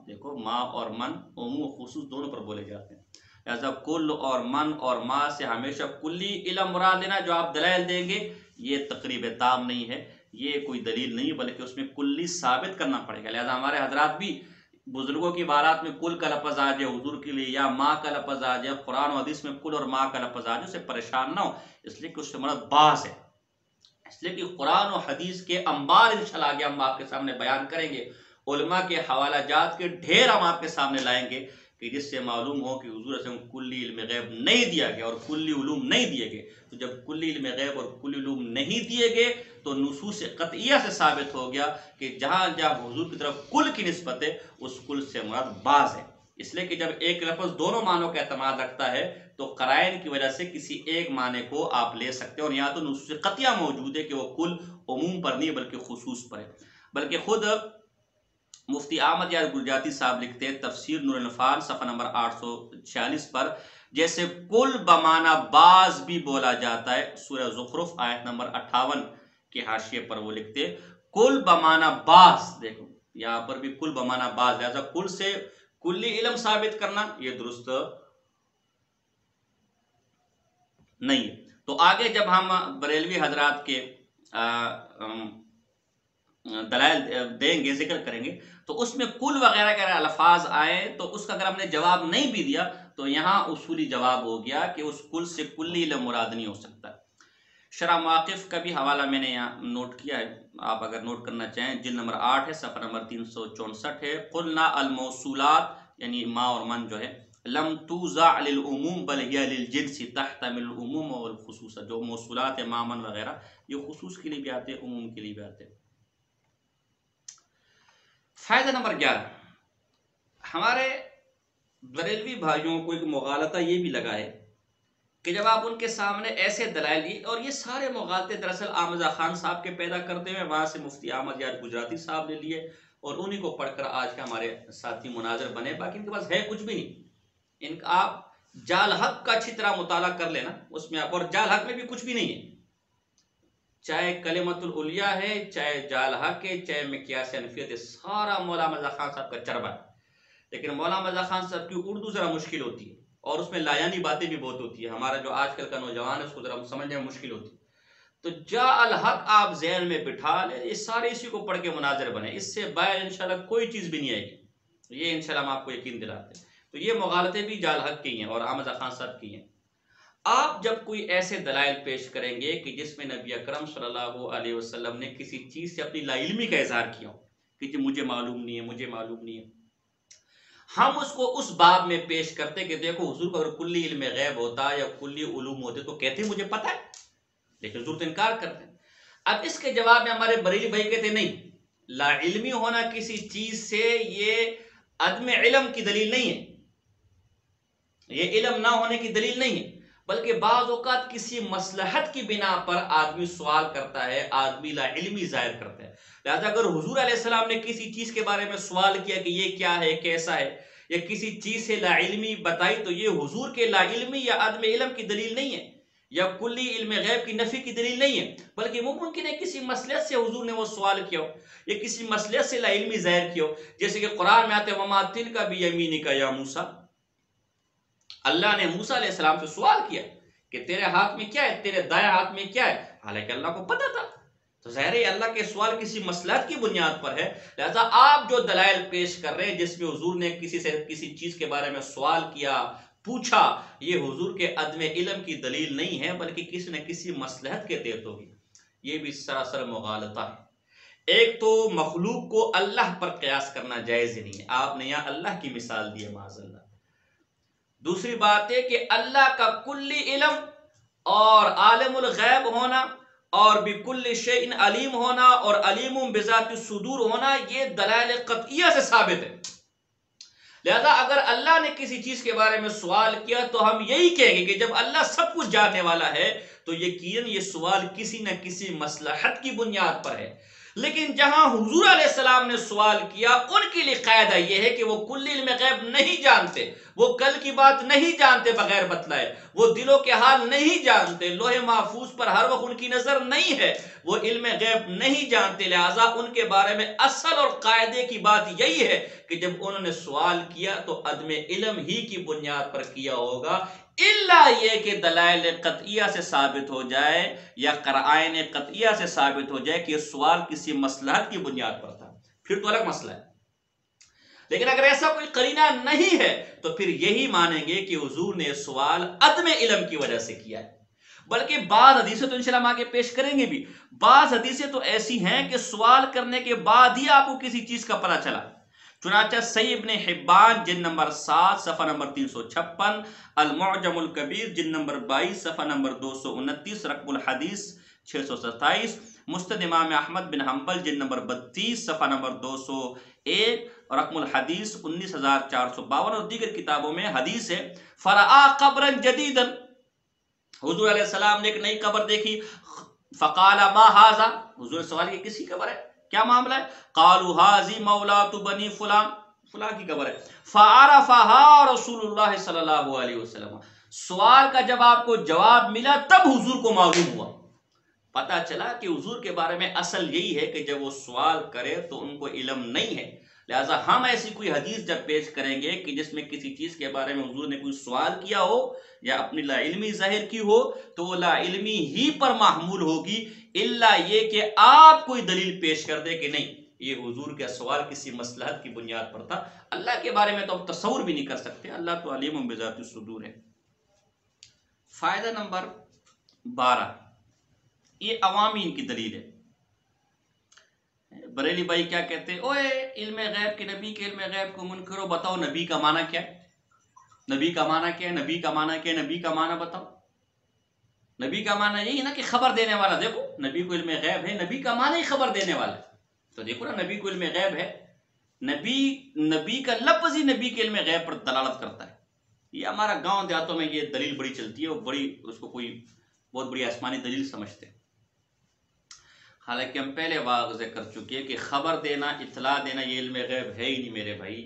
دیکھو ما اور من عموم و خصوص دونوں پر بولے جاتے ہیں، لہذا کل اور من اور ما سے ہمیشہ کلی علم مراد لینا. جو آپ دلائل دیں گے یہ تقریب تام نہیں ہے، یہ کوئی دلیل نہیں بلکہ اس میں کلی ثابت کرنا پڑے گا. لہذا ہمارے حضرات بھی بزرگوں کی بارات میں کل کا لفظ آ جائے حضور کے لیے یا ماں کا لفظ آ جائے، قرآن و حدیث میں کل اور ماں کا لفظ آ جائے، اس سے پریشان نہ ہو، اس لیے کہ اس سے مراد بعض ہے. اس لیے کہ قرآن و حدیث کے انبار انشاءاللہ آگے ہم آپ کے سامنے بیان کریں گے، علماء کے حوالہ جات کے ڈھیر ہم آپ کے سامنے لائیں گے کہ جس سے معلوم ہو کہ حضور صلی اللہ علیہ وسلم کلی علم غیب نہیں دیا گیا اور کلی علوم نہیں دیے گئے. تو جب کلی علم غیب اور کلی علوم نہیں دیے گئے تو نصوص قطعیہ سے ثابت ہو گیا کہ جہاں جہاں حضور کی طرف کل کی نسبت ہے اس کل سے مراد بعض ہے. اس لیے کہ جب ایک لفظ دونوں معنوں کا اعتماد رکھتا ہے تو قرائن کی وجہ سے کسی ایک معنی کو آپ لے سکتے ہیں، اور یہاں تو نصوص قطعیہ موجود ہے کہ وہ کل عموم پر نہیں بلکہ خصوص پر ہے. بلکہ خود مفتی احمد یار گلجاتی صاحب لکھتے ہیں تفسیر نور الانفال صفحہ نمبر 846 پر، جیسے کل بمعنی بعض بھی بولا جاتا ہے. سورہ زخرف آیت نمبر 58 کے حاشیے پر وہ لکھتے ہیں کل بمعنی بعض. دیکھو یہاں پر بھی کل بمعنی بعض، لہذا کل سے کلی علم ثابت کرنا یہ درست نہیں ہے. تو آگے جب ہم بریلوی حضرات کے دلائل دیں گے، ذکر کریں گے، تو اس میں کل وغیرہ کے الفاظ آئے تو اس کا اگر ہم نے جواب نہیں بھی دیا تو یہاں اصولی جواب ہو گیا کہ اس کل سے کلی علم مراد نہیں ہو سکتا. شرح مواقف کا بھی حوالہ میں نے یہاں نوٹ کیا ہے، آپ اگر نوٹ کرنا چاہیں جلد نمبر 8 ہے، صفحہ نمبر 364 ہے. قلنا الموصولات یعنی ما اور من جو ہے لم توضع للعموم بل ہی للجنس تحتمل العموم والخصوص. جو موصولات ہے ما من وغیرہ یہ خصوص کے لیے بھی آتے ہیں، عموم کے لیے بھی آتے ہیں. فائدہ نمبر 11، ہمارے بریلوی بھائیوں کو ایک مغالطہ یہ بھی لگا ہے کہ جب آپ ان کے سامنے ایسے دلائل، اور یہ سارے مغالطے دراصل احمد خان صاحب کے پیدا کرتے ہیں، وہاں سے مفتی احمد یار گجراتی صاحب نے لیے اور انہی کو پڑھ کر آج کے ہمارے ساتھی مناظر بنے. باقی ان کے پاس ہے کچھ بھی نہیں. ان کا آپ جال حق کا اچھی طرح مطالعہ کر لینا، اس میں آپ، اور جال حق میں بھی کچھ بھی نہیں ہے، چاہے کلمت العلیاء ہے، چاہے جال حق ہے، چاہے مقیاس حنفیت ہے، سارا مولانا مرزا خان صاحب کا چربا ہے. لیکن مولانا مرزا خان صاحب کی اردو ذرا مشکل ہوتی ہے اور اس میں لایانی باتیں بھی بہت ہوتی ہے. ہمارا جو آج کل کا نوجوان ہے اس کو ذرا سمجھنے میں مشکل ہوتی ہے. تو جا الحق آپ ذہن میں بٹھا لیں، یہ سارے اسی کو پڑھ کے مناظر بنے، اس سے باہر انشاءاللہ کوئی چیز بھی نہیں آئے گی. یہ انشاءاللہ ہم آپ کو یقین دلاتے ہیں. تو یہ مغالطے بھی جال حق کی ہیں اور احمد خان صاحب کی ہیں. آپ جب کوئی ایسے دلائل پیش کریں گے کہ جس میں نبی اکرم صلی اللہ علیہ وسلم نے کسی چیز سے اپنی لا علمی کا اظہار کیا ہو کہ مجھے معلوم نہیں ہے، مجھے معلوم نہیں ہے، ہم اس کو اس باب میں پیش کرتے کہ دیکھو حضور کو اگر کلی علم غیب ہوتا یا کلی علوم ہوتے تو کہتے مجھے پتہ ہے، لیکن حضور تو انکار کرتے ہیں. اب اس کے جواب میں ہمارے بریلی بھائی کہتے نہیں، لا علمی ہونا کسی چیز سے یہ عدم علم کی دلیل نہیں ہے، یہ علم نہ ہونے کی دلیل نہیں ہے، بلکہ بعض اوقات کسی مصلحت کی بنا پر آدمی سوال کرتا ہے، آدمی لا علمی ظاہر کرتا ہے. لہذا اگر حضور علیہ السلام نے کسی چیز کے بارے میں سوال کیا کہ یہ کیا ہے، کیسا ہے، یا کسی چیز سے لا علمی بتائی تو یہ حضور کے لا علمی یا عدم علم کی دلیل نہیں ہے، یا کلی علم غیب کی نفی کی دلیل نہیں ہے، بلکہ ممکن ہے کسی مصلحت سے حضور نے وہ سوال کیا ہو یا کسی مصلحت سے لا علمی ظاہر کیا ہو. جیسے کہ قرآن میں آتے وما تلک بیمینک یا موسیٰ، اللہ نے موسیٰ علیہ السلام سے سوال کیا کہ تیرے ہاتھ میں کیا ہے، تیرے دائیں ہاتھ میں کیا ہے، حالانکہ اللہ کو پتہ تھا. تو ظاہر ہے اللہ کے سوال کسی مصلحت کی بنیاد پر ہے. لہذا آپ جو دلائل پیش کر رہے ہیں جس میں حضور نے کسی سے کسی چیز کے بارے میں سوال کیا، پوچھا یہ حضور کے عدم علم کی دلیل نہیں ہے بلکہ کسی نہ کسی مصلحت کے تحت ہوگی، یہ بھی سراسر مغالطہ ہے۔ ایک تو مخلوق کو اللہ پر قیاس کرنا جائز ہی نہیں ہے، آپ نے یہاں اللہ کی مثال دی ہے معاذ اللہ۔ دوسری بات ہے کہ اللہ کا کلی علم اور عالم الغیب ہونا اور بکل شیء علیم ہونا اور علیم بذات الصدور ہونا یہ دلائل قطعیہ سے ثابت ہے۔ لہذا اگر اللہ نے کسی چیز کے بارے میں سوال کیا تو ہم یہی کہیں گے کہ جب اللہ سب کچھ جاننے والا ہے تو یقیناً یہ سوال کسی نہ کسی مصلحت کی بنیاد پر ہے۔ لیکن جہاں حضور علیہ السلام نے سوال کیا ان کے لیے قاعدہ یہ ہے کہ وہ کل علم غیب نہیں جانتے، وہ کل کی بات نہیں جانتے بغیر بتلائے، وہ دلوں کے حال نہیں جانتے، لوح محفوظ پر ہر وقت ان کی نظر نہیں ہے، وہ علم غیب نہیں جانتے، لہٰذا ان کے بارے میں اصل اور قاعدے کی بات یہی ہے کہ جب انہوں نے سوال کیا تو عدم علم ہی کی بنیاد پر کیا ہوگا، الا یہ کہ دلائل قطعیہ سے ثابت ہو جائے یا قرائن قطعیہ سے ثابت ہو جائے کہ یہ سوال کسی مصلحت کی بنیاد پر تھا، پھر تو الگ مسئلہ ہے۔ لیکن اگر ایسا کوئی قرینہ نہیں ہے تو پھر یہی مانیں گے کہ حضور نے سوال عدم علم کی وجہ سے کیا ہے۔ بلکہ بعض حدیثیں تو انشاءاللہ ہم آگے پیش کریں گے بھی، بعض حدیثیں تو ایسی ہیں کہ سوال کرنے کے بعد ہی آپ کو کسی چیز کا پتہ چلا۔ چنانچہ صحیح ابن حبان جلد نمبر 7 صفحہ نمبر 356، المعجم الکبیر جلد نمبر 22 صفحہ نمبر 229، رقم الحدیث 627، مسند امام احمد بن حنبل جلد نمبر 32 صفحہ نمبر 201، رقم الحدیث 19452 اور دیگر کتابوں میں حدیث ہے فرآ قبرا جدیدا، حضور علیہ السلام نے ایک نئی قبر دیکھی، فقال ما ھذا، حضور نے سوال کیا کسی قبر ہے، کیا معاملہ ہے؟ قالوا ھذی مولات بنی فلان، فلان کی قبر ہے، فعرفها رسول اللہ صلی اللہ علیہ وسلم، سوال کا جب آپ کو جواب ملا تب حضور کو معلوم ہوا، پتہ چلا کہ حضور کے بارے میں اصل یہی ہے کہ جب وہ سوال کرے تو ان کو علم نہیں ہے، لہٰذا ہم ایسی کوئی حدیث جب پیش کریں گے کہ جس میں کسی چیز کے بارے میں حضور نے کوئی سوال کیا ہو یا اپنی لا علمی ظاہر کی ہو تو وہ لا علمی ہی پر محمول ہوگی، الا یہ کہ آپ کوئی دلیل پیش کر دے کہ نہیں یہ حضور کا سوال کسی مصلحت کی بنیاد پر تھا۔ اللہ کے بارے میں تو ہم تصور بھی نہیں کر سکتے، اللہ تو علیم بذات الصدور ہے۔ فائدہ نمبر 12، یہ عوامی ان کی دلیل ہے۔ بریلی بھائی کیا کہتے ہیں، اوے علم غیب کے نبی کے علم غیب کو منکرو، بتاؤ نبی کا معنی کیا ہے، نبی کا معنی کیا ہے، نبی کا معنی کیا ہے، نبی کا معنی بتاؤ۔ نبی کا معنی یہی ہے نا کہ خبر دینے والا، دیکھو نبی کو علم غیب ہے، نبی کا معنی ہی خبر دینے والا ہے، تو دیکھو نا نبی کو علم غیب ہے، نبی کا لفظ ہی نبی کے علم غیب پر دلالت کرتا ہے۔ یہ ہمارا گاؤں دیہاتوں میں یہ دلیل بڑی چلتی ہے، وہ بڑی اس کو کوئی بہت بڑی آسمانی دلیل سمجھتے ہیں، حالانکہ ہم پہلے واضح کر چکے ہیں کہ خبر دینا، اطلاع دینا یہ علم غیب ہے ہی نہیں میرے بھائی،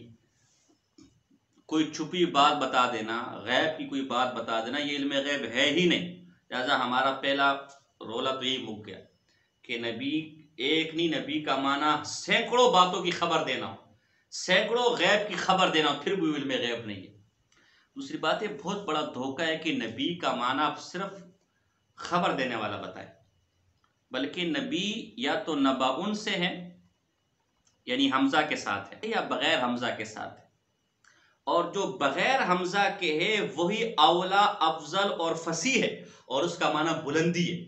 کوئی چھپی بات بتا دینا، غیب کی کوئی بات بتا دینا یہ علم غیب ہے ہی نہیں، لہذا ہمارا پہلا رولا تو یہی مک گیا کہ نبی ایک نہیں، نبی کا معنی سینکڑوں باتوں کی خبر دینا ہو، سینکڑوں غیب کی خبر دینا ہو، پھر بھی علم غیب نہیں ہے۔ دوسری بات یہ بہت بڑا دھوکہ ہے کہ نبی کا معنی آپ صرف خبر دینے والا بتائے، بلکہ نبی یا تو نبأ سے ہے یعنی حمزہ کے ساتھ ہے یا بغیر حمزہ کے ساتھ ہے، اور جو بغیر حمزہ کے ہے وہی اولا افضل اور فصیح ہے اور اس کا معنی بلندی ہے،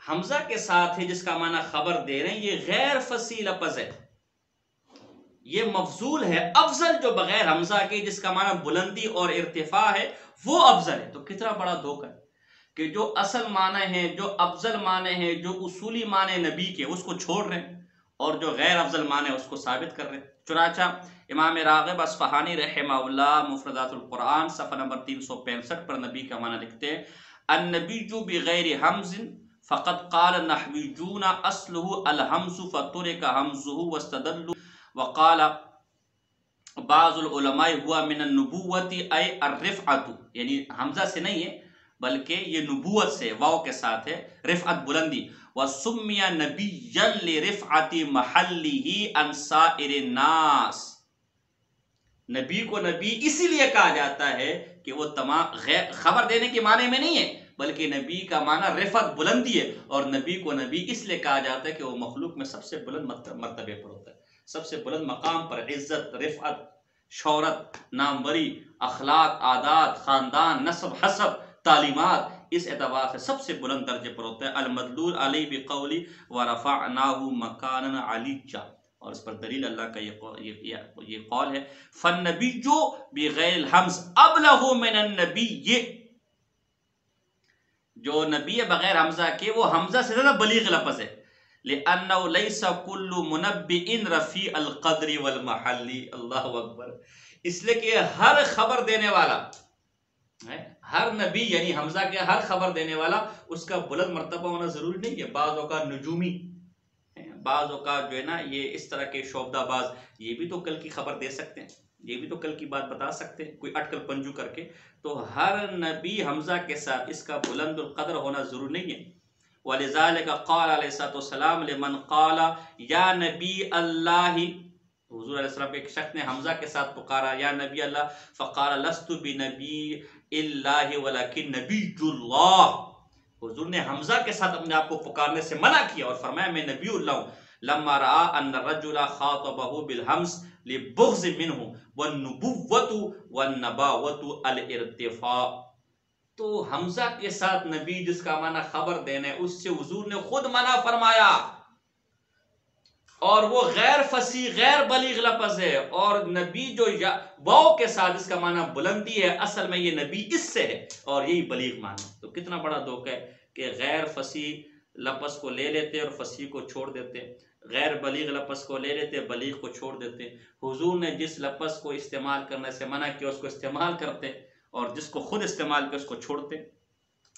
حمزہ کے ساتھ ہے جس کا معنی خبر دے رہے ہیں یہ غیر فصیح لفظ ہے، یہ مفضول ہے، افضل جو بغیر حمزہ کے جس کا معنی بلندی اور ارتفاع ہے وہ افضل ہے۔ تو کتنا بڑا دھوکہ ہے کہ جو اصل معنی ہیں، جو افضل معنی ہیں، جو اصولی معنی نبی کے اس کو چھوڑ رہے ہیں اور جو غیر افضل معنی اس کو ثابت کر رہے ہیں۔ چنانچہ امام راغب اصفہانی رحمہ اللہ مفردات القرآن صفحہ نمبر 365 پر نبی کا معنی لکھتے ہیں، النبی بغیر حمز فقد قال نحویجون اصلہ الحمز فترک حمزہ واستدلوا وقال بعض العلماء ہوا من النبوت ای الرفعت، یعنی حمزہ سے نہیں ہے بلکہ یہ نبوت سے واو کے ساتھ ہے، رفعت بلندی، وَسُمِّيَ نَبِيًّا لِرِفْعَةِ مَحَلِّهِ عَنْ سَائِرِ النَّاسِ، نبی کو نبی اسی لیے کہا جاتا ہے کہ وہ تمام خبر دینے کے معنی میں نہیں ہے بلکہ نبی کا معنی رفعت بلندی ہے، اور نبی کو نبی اس لیے کہا جاتا ہے کہ وہ مخلوق میں سب سے بلند مرتبے پر ہوتا ہے، سب سے بلند مقام پر، عزت، رفعت، شہرت، ناموری، اخلاق، عادات، خاندان، نسب، حسب، تعلیمات، اس اعتبار سے سب سے بلند درجے پر ہوتا ہے۔ المدلول علیہ بقولی ورفعناہ مکانا علیجا، اور اس پر دلیل اللہ کا یہ قول ہے، فالنبی بغیر الحمز ابلغ من النبی، جو نبی بغیر حمزہ کے وہ حمزہ سے زیادہ بلیغ لفظ ہے، لأنه ليس كل منبئ رفیع القدر والمحل، اللہ اکبر، اس لیے کہ ہر خبر دینے والا، ہر نبی یعنی حمزہ کے ہر خبر دینے والا اس کا بلند مرتبہ ہونا ضروری نہیں ہے۔ بعض اوقات نجومی، بعض اوقات جو ہے نا یہ اس طرح کے شعبدہ باز، یہ بھی تو کل کی خبر دے سکتے ہیں، یہ بھی تو کل کی بات بتا سکتے ہیں کوئی اٹکل پنجو کر کے، تو ہر نبی حمزہ کے ساتھ اس کا بلند القدر ہونا ضروری نہیں ہے۔ وَلِذَلِكَ قَالَ علیہ الصلوۃ والسلام لمن قال یا نبی اللہ، حضور علیہ السلام ایک شخص نے حمزہ کے ساتھ پکارا یا نبی اللہ، فقال لست بنبی اللہ ولکن نبی اللہ، حضور نے حمزہ کے ساتھ اپنے آپ کو پکارنے سے منع کیا اور فرمایا میں نبی اللہ ہوں۔ لما رأى ان الرجل خاطبه بالحمز لبغض منه والنبوة والنباوة الارتفاع، تو حمزہ کے ساتھ نبی جس کا معنی خبر دینا ہے، اس سے حضور نے خود منع فرمایا، اور وہ غیر فصیح غیر بلیغ لفظ ہے، اور نبی جو واو کے ساتھ اس کا معنی بلندی ہے، اصل میں یہ نبی اس سے ہے اور یہی بلیغ معنی، تو کتنا بڑا دھوکہ ہے کہ غیر فصیح لفظ کو لے لیتے اور فصیح کو چھوڑ دیتے، غیر بلیغ لفظ کو لے لیتے بلیغ کو چھوڑ دیتے۔ حضور نے جس لفظ کو استعمال کرنے سے منع کیا اس کو استعمال کرتے، اور جس کو خود استعمال کیا اس کو چھوڑتے،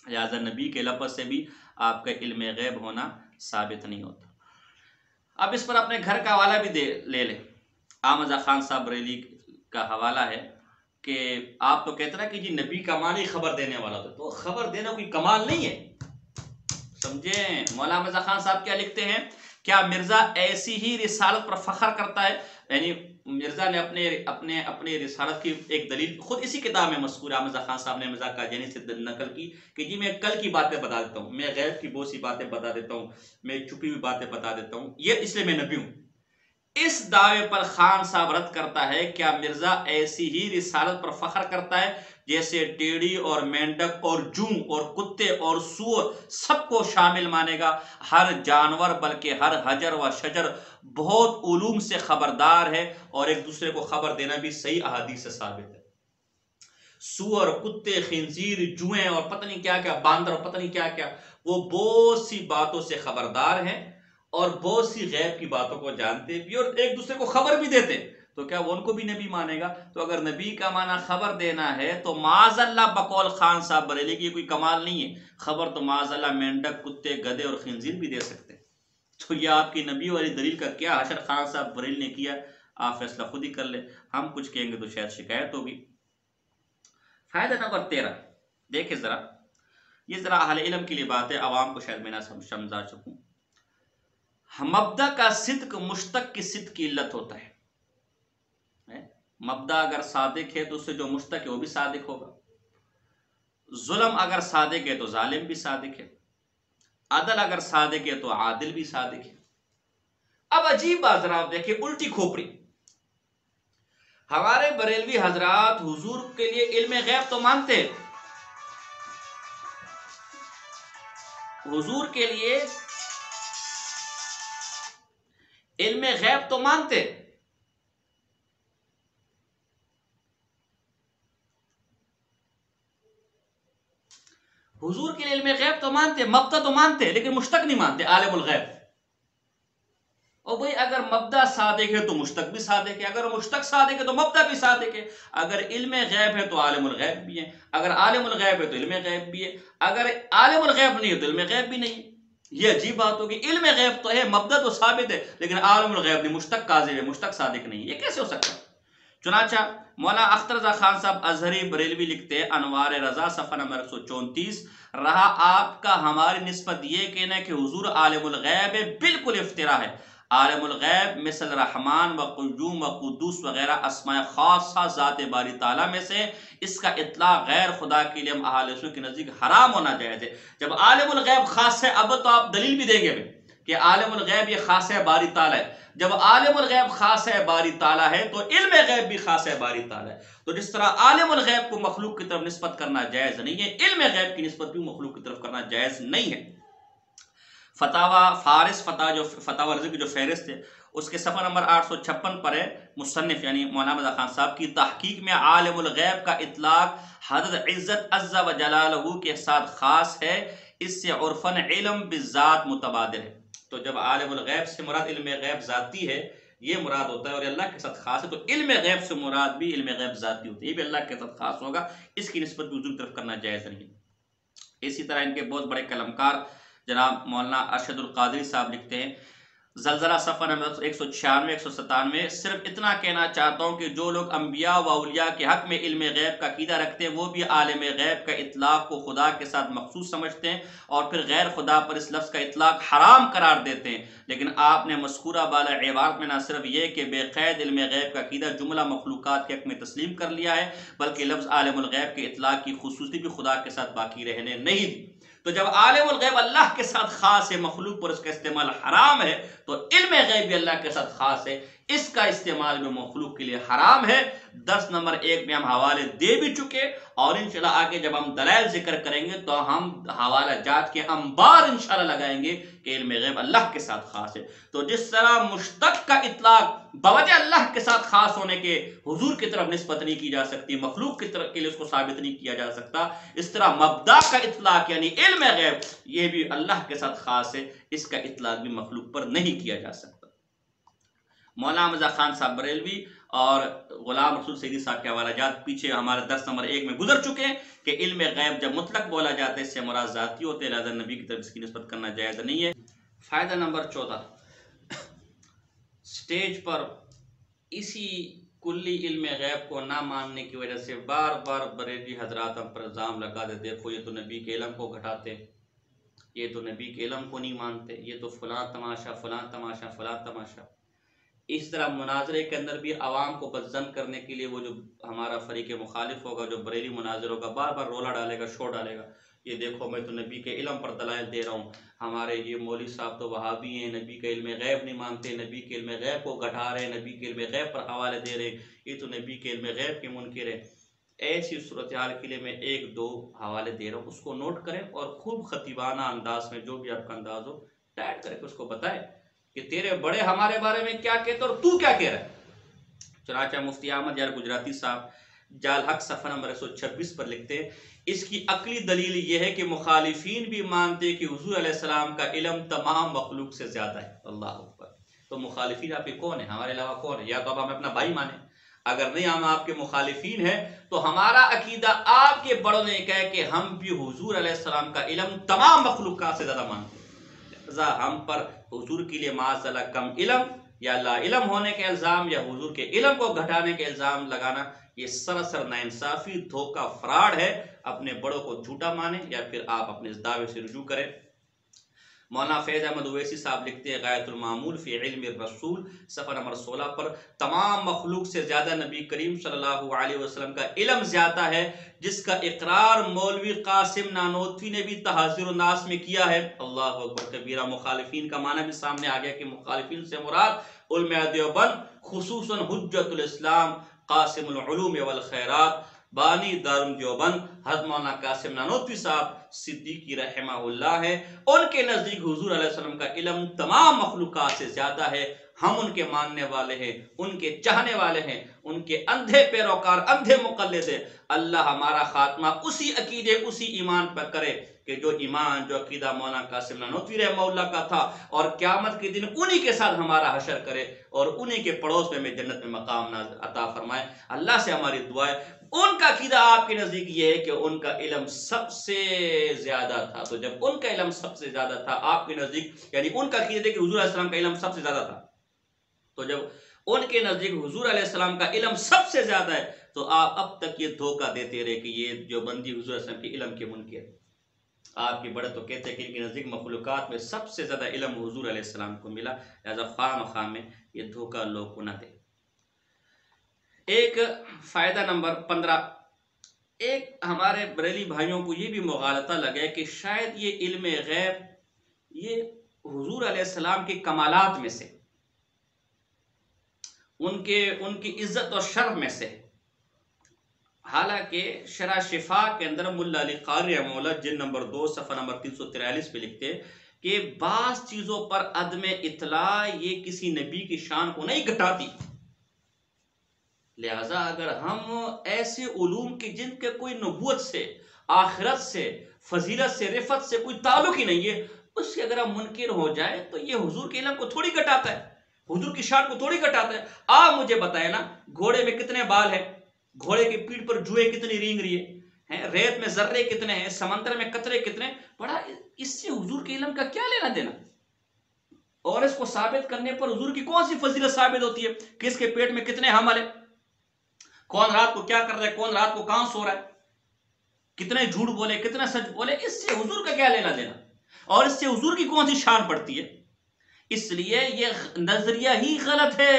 لہٰذا نبی کے لفظ سے بھی آپ کا علم غیب ہونا ثابت نہیں ہوتا۔ اب اس پر اپنے گھر کا حوالہ بھی لے لیں۔ احمد خان صاحب بریلی کا حوالہ ہے کہ آپ تو کہتے ہیں کہ جی نبی کا معنی خبر دینے والا ہوتا ہے، تو خبر دینا کوئی کمال نہیں ہے، سمجھیں۔ مولانا احمد خان صاحب کیا لکھتے ہیں، کیا مرزا ایسی ہی رسالت پر فخر کرتا ہے؟ یعنی مرزا نے اپنے رسالت کی ایک دلیل خود اسی کتاب میں مذکور ہے، احمد خان صاحب نے مرزا قادیانی سے نقل کی کہ جی میں کل کی باتیں بتا دیتا ہوں، میں غیب کی بہت سی باتیں بتا دیتا ہوں، میں چھپی ہوئی باتیں بتا دیتا ہوں، یہ اس لیے میں نبی ہوں۔ اس دعوے پر خان صاحب رد کرتا ہے، کیا مرزا ایسی ہی رسالت پر فخر کرتا ہے جیسے ٹیڑی اور مینڈک اور جوں اور کتے اور سور سب کو شامل مانے گا؟ ہر جانور بلکہ ہر حجر و شجر بہت علوم سے خبردار ہے، اور ایک دوسرے کو خبر دینا بھی صحیح احادیث سے ثابت ہے۔ سور، کتے، خنزیر، جوئیں اور پتہ نہیں کیا کیا، باندر اور پتہ نہیں کیا کیا، وہ بہت سی باتوں سے خبردار ہیں اور بہت سی غیب کی باتوں کو جانتے بھی اور ایک دوسرے کو خبر بھی دیتے، تو کیا وہ ان کو بھی نبی مانے گا؟ تو اگر نبی کا معنی خبر دینا ہے تو معاذ اللہ بقول خان صاحب بریلی کی کوئی کمال نہیں ہے، خبر تو معاذ اللہ مینڈک، کتے، گدھے اور خنزیر بھی دے سکتے ہیں۔ تو یہ آپ کی نبی والی دلیل کا کیا حشر خان صاحب بریلی نے کیا، آپ فیصلہ خود ہی کر لیں، ہم کچھ کہیں گے تو شاید شکایت ہوگی۔ فائدہ نمبر 13، دیکھیں ذرا، یہ ذرا اہل علم کے لیے بات ہے، عوام کو شاید میں نہ سمجھا سکوں۔ مبدا کا صدق مشتق کی صدق کی علت ہوتا ہے۔ مبدا اگر صادق ہے تو اس سے جو مشتق ہے وہ بھی صادق ہوگا، ظلم اگر صادق ہے تو ظالم بھی صادق ہے، عدل اگر صادق ہے تو عادل بھی صادق ہے۔ اب عجیب بات ذرا آپ دیکھیں، الٹی کھوپڑی، ہمارے بریلوی حضرات حضور کے لیے علم غیب تو مانتے ہیں، حضور کے لیے علم غیب تو مانتے، حضور کے لیے علم غیب تو مانتے، مبدا تو مانتے، لیکن مشتق نہیں مانتے، عالم الغیب۔ اور بھئی اگر مبدا صادق ہے تو مشتق بھی صادق ہے، اگر مشتق صادق ہے تو مبدا بھی صادق ہے، اگر علم غیب ہے تو عالم الغیب بھی ہے، اگر عالم الغیب ہے تو علم غیب بھی ہے، اگر عالم الغیب نہیں ہے تو علم غیب بھی نہیں ہے۔ یہ عجیب بات ہوگی، علم غیب تو ہے، مبدا تو ثابت ہے، لیکن عالم الغیب نہیں، مشتق کاذب ہے، مشتق صادق نہیں، یہ کیسے ہو سکتا ہے؟ چنانچہ مولانا اختر رضا خان صاحب ازہری بریلوی لکھتے ہیں، انوار رضا صفحہ نمبر 134، رہا آپ کا ہماری نسبت یہ کہنا ہے کہ حضور عالم الغیب ہے، بالکل افطرا ہے۔ عالم الغیب مثل رحمان و قیوم و قدوس وغیرہ اسماء خاصہ ذات باری تعالیٰ میں سے، اس کا اطلاق غیر خدا کے لیے اہل سنت کے نزدیک حرام ہونا جائز ہے۔ جب عالم الغیب خاص ہے، اب تو آپ دلیل بھی دیں گے کہ کہ عالم الغیب یہ خاص ہے باری تعالیٰ ہے. جب عالم الغیب خاص ہے باری تعالیٰ ہے تو علم غیب بھی خاص ہے باری تعالیٰ ہے. تو جس طرح عالم الغیب کو مخلوق کی طرف نسبت کرنا جائز نہیں ہے، علم غیب کی نسبت بھی مخلوق کی طرف کرنا جائز نہیں ہے. فتاوی فارس فتاوی رزق جو فہرست ہے اس کے صفحہ نمبر 856 پر ہے، مصنف یعنی مولانا رضا خان صاحب کی تحقیق میں عالم الغیب کا اطلاق حضرت عزت عز و جلالہ کے ساتھ خاص ہے، اس سے عرفاً علم بالذات متبادر ہے. تو جب عالم الغیب سے مراد علم غیب ذاتی ہے یہ مراد ہوتا ہے اور اللہ کے ساتھ خاص ہے، تو علم غیب سے مراد بھی علم غیب ذاتی ہوتی ہے، یہ بھی اللہ کے ساتھ خاص ہوگا، اس کی نسبت بھی حضور کی طرف کرنا جائز نہیں. اسی طرح ان کے بہت بڑے قلمکار جناب مولانا ارشد القادری صاحب لکھتے ہیں، زلزلہ صفحہ نمبر 196 197، صرف اتنا کہنا چاہتا ہوں کہ جو لوگ انبیاء و اولیاء کے حق میں علم غیب کا عقیدہ رکھتے ہیں وہ بھی عالم غیب کا اطلاق کو خدا کے ساتھ مخصوص سمجھتے ہیں اور پھر غیر خدا پر اس لفظ کا اطلاق حرام قرار دیتے ہیں. لیکن آپ نے مذکورہ بالا عبارت میں نہ صرف یہ کہ بے قید علم غیب کا عقیدہ جملہ مخلوقات کے حق میں تسلیم کر لیا ہے، بلکہ لفظ عالم الغیب کے اطلاق کی خصوصی بھی خدا کے ساتھ باقی رہنے نہیں دی. تو جب عالم الغیب اللہ کے ساتھ خاص ہے، مخلوق پر اس کا استعمال حرام ہے، تو علم غیب بھی اللہ کے ساتھ خاص ہے، اس کا استعمال بھی مخلوق کے لیے حرام ہے. درس نمبر 1 میں ہم حوالے دے بھی چکے اور انشاءاللہ آگے جب ہم دلائل ذکر کریں گے تو ہم حوالہ جات کے انبار انشاءاللہ لگائیں گے کہ علم غیب اللہ کے ساتھ خاص ہے. تو جس طرح مشتق کا اطلاق بوجہ اللہ کے ساتھ خاص ہونے کے حضور کی طرف نسبت نہیں کی جا سکتی، مخلوق کی طرف کے لیے اس کو ثابت نہیں کیا جا سکتا، اس طرح مبدا کا اطلاق یعنی علم غیب یہ بھی اللہ کے ساتھ خاص ہے، اس کا اطلاق بھی مخلوق پر نہیں کیا جا سکتا. مولانا رضا خان صاحب بریلوی اور غلام رسول سیدی صاحب کے حوالہ جات پیچھے ہمارے درس نمبر 1 میں گزر چکے ہیں کہ علم غیب جب مطلق بولا جاتا ہے اس سے مراد ذاتی ہوتے ہیں، لہذا نبی کی طرف اس کی نسبت کرنا جائز نہیں ہے. فائدہ نمبر 14، سٹیج پر اسی کلی علم غیب کو نہ ماننے کی وجہ سے بار بار بریلوی حضرات ہم پر الزام لگا دے، دیکھو یہ تو نبی کے علم کو گھٹاتے، یہ تو نبی کے علم کو نہیں مانتے، یہ تو فلاں تماشا فلاں تماشا فلاں تماشا. اس طرح مناظرے کے اندر بھی عوام کو بدظن کرنے کے لیے وہ جو ہمارا فریق مخالف ہوگا، جو بریلی مناظر ہوگا، بار بار رولا ڈالے گا، شور ڈالے گا، یہ دیکھو میں تو نبی کے علم پر دلائل دے رہا ہوں، ہمارے یہ مولوی صاحب تو وہابی ہیں، نبی کے علم غیب نہیں مانتے، نبی کے علم غیب کو گھٹا رہے ہیں، نبی کے علم غیب پر حوالے دے رہے، یہ تو نبی کے علم غیب کے منکر ہیں. ایسی صورتحال کے لیے میں 1-2 حوالے دے رہا ہوں، اس کو نوٹ کریں اور خوب خطیبانہ انداز میں جو بھی آپ کا انداز ہو ٹائٹ کرے کہ اس کو بتائیں کہ تیرے بڑے ہمارے بارے میں کیا کہتے اور تو کیا کہہ رہا ہے. چنانچہ مفتی احمد یار گجراتی صاحب جال حق صفحہ نمبر 126 پر لکھتے ہیں، اس کی عقلی دلیل یہ ہے کہ مخالفین بھی مانتے کہ حضور علیہ السلام کا علم تمام مخلوق سے زیادہ ہے. اللہ اکبر. تو مخالفین آپ کے کون ہیں؟ ہمارے علاوہ کون ہے؟ یا تو اب ہمیں اپنا بھائی مانیں، اگر نہیں ہم آپ کے مخالفین ہیں تو ہمارا عقیدہ آپ کے بڑوں نے کہا کہ ہم بھی حضور علیہ السلام کا علم تمام مخلوقات سے زیادہ مانتے ہیں، لہذا ہم پر حضور کے لیے معاذ اللہ کم علم یا لا علم ہونے کے الزام یا حضور کے علم کو گھٹانے کے الزام لگانا یہ سراسر ناانصافی، دھوکہ، فراڈ ہے. اپنے بڑوں کو جھوٹا مانیں یا پھر آپ اپنے اس دعوے سے رجوع کریں. مولانا فیض احمد اویسی صاحب لکھتے ہیں غایت المعمول فی علم الرسول صفحہ نمبر 16 پر، تمام مخلوق سے زیادہ نبی کریم صلی اللہ علیہ وسلم کا علم زیادہ ہے، جس کا اقرار مولوی قاسم نانوتوی نے بھی تحذیر الناس میں کیا ہے. اللہ اکبر کبیرہ. مخالفین کا معنی بھی سامنے آ گیا کہ مخالفین سے مراد علماء دیوبند خصوصاً حجت الاسلام قاسم العلوم والخیرات بانی دارالعلوم دیوبند حضرت مولانا قاسم نانوتوی صاحب صدیقی رحمہ اللہ ہے. ان کے نزدیک حضور علیہ السلام کا علم تمام مخلوقات سے زیادہ ہے. ہم ان کے ماننے والے ہیں، ان کے چاہنے والے ہیں، ان کے اندھے پیروکار، اندھے مقلد ہیں. اللہ ہمارا خاتمہ اسی عقیدے، اسی ایمان پر کرے کہ جو ایمان، جو عقیدہ مولانا قاسم نانوتوی رحمہ اللہ کا تھا، اور قیامت کے دن انہی کے ساتھ ہمارا حشر کرے اور انہی کے پڑوس میں ہمیں جنت میں مقام عطا فرمائے. اللہ سے ہماری دعا ہے. ان کا عقیدہ آپ کے نزدیک یہ ہے کہ ان کا علم سب سے زیادہ تھا. تو جب ان کا علم سب سے زیادہ تھا آپ کے نزدیک، یعنی ان کا عقیدہ ہے کہ حضور علیہ السلام کا علم سب سے زیادہ تھا، تو جب ان کے نزدیک حضور علیہ السلام کا علم سب سے زیادہ ہے تو آپ اب تک یہ دھوکہ دیتے رہے کہ یہ جو بندی حضور علیہ السلام کے علم کے منکر. آپ کے بڑے تو کہتے ہیں کہ ان کے نزدیک مخلوقات میں سب سے زیادہ علم حضور علیہ السلام کو ملا، لہذا خواہ مخواہ میں یہ دھوکہ لوگ کو نہ دے. ایک فائدہ نمبر 15، ایک ہمارے بریلی بھائیوں کو یہ بھی مغالطہ لگا کہ شاید یہ علم غیب یہ حضور علیہ السلام کے کمالات میں سے، ان کی عزت اور شرف میں سے، حالانکہ شرح شفا کے اندر ملا علی قاری رحمہ اللہ جلد نمبر 2 صفحہ نمبر 343 پہ لکھتے کہ بعض چیزوں پر عدم اطلاع یہ کسی نبی کی شان کو نہیں گھٹاتی، لہذا اگر ہم ایسے علوم کے جن کے کوئی نبوت سے، آخرت سے، فضیلت سے، رفت سے کوئی تعلق ہی نہیں ہے، اس سے اگر ہم منکر ہو جائے تو یہ حضور کے علم کو تھوڑی گھٹاتا ہے، حضور کی شان کو تھوڑی گھٹاتا ہے۔ آپ مجھے بتائیں نا، گھوڑے میں کتنے بال ہیں، گھوڑے کی پیٹھ پر جوئے کتنی رینگ رہی ہے، ریت میں ذرے کتنے ہیں، سمندر میں قطرے کتنے، بڑا اس سے حضور کے علم کا کیا لینا دینا؟ اور اس کو ثابت کرنے پر حضور کی کون سی فضیلت ثابت ہوتی ہے؟ کس کے پیٹ میں کتنے حمل ہیں، کون رات کو کیا کر رہا ہے، کون رات کو کہاں سو رہا ہے، کتنے جھوٹ بولے، کتنے سچ بولے، اس سے حضور کا کیا لینا دینا؟ اور اس سے حضور کی کون سی شان پڑتی ہے؟ اس لیے یہ نظریہ ہی غلط ہے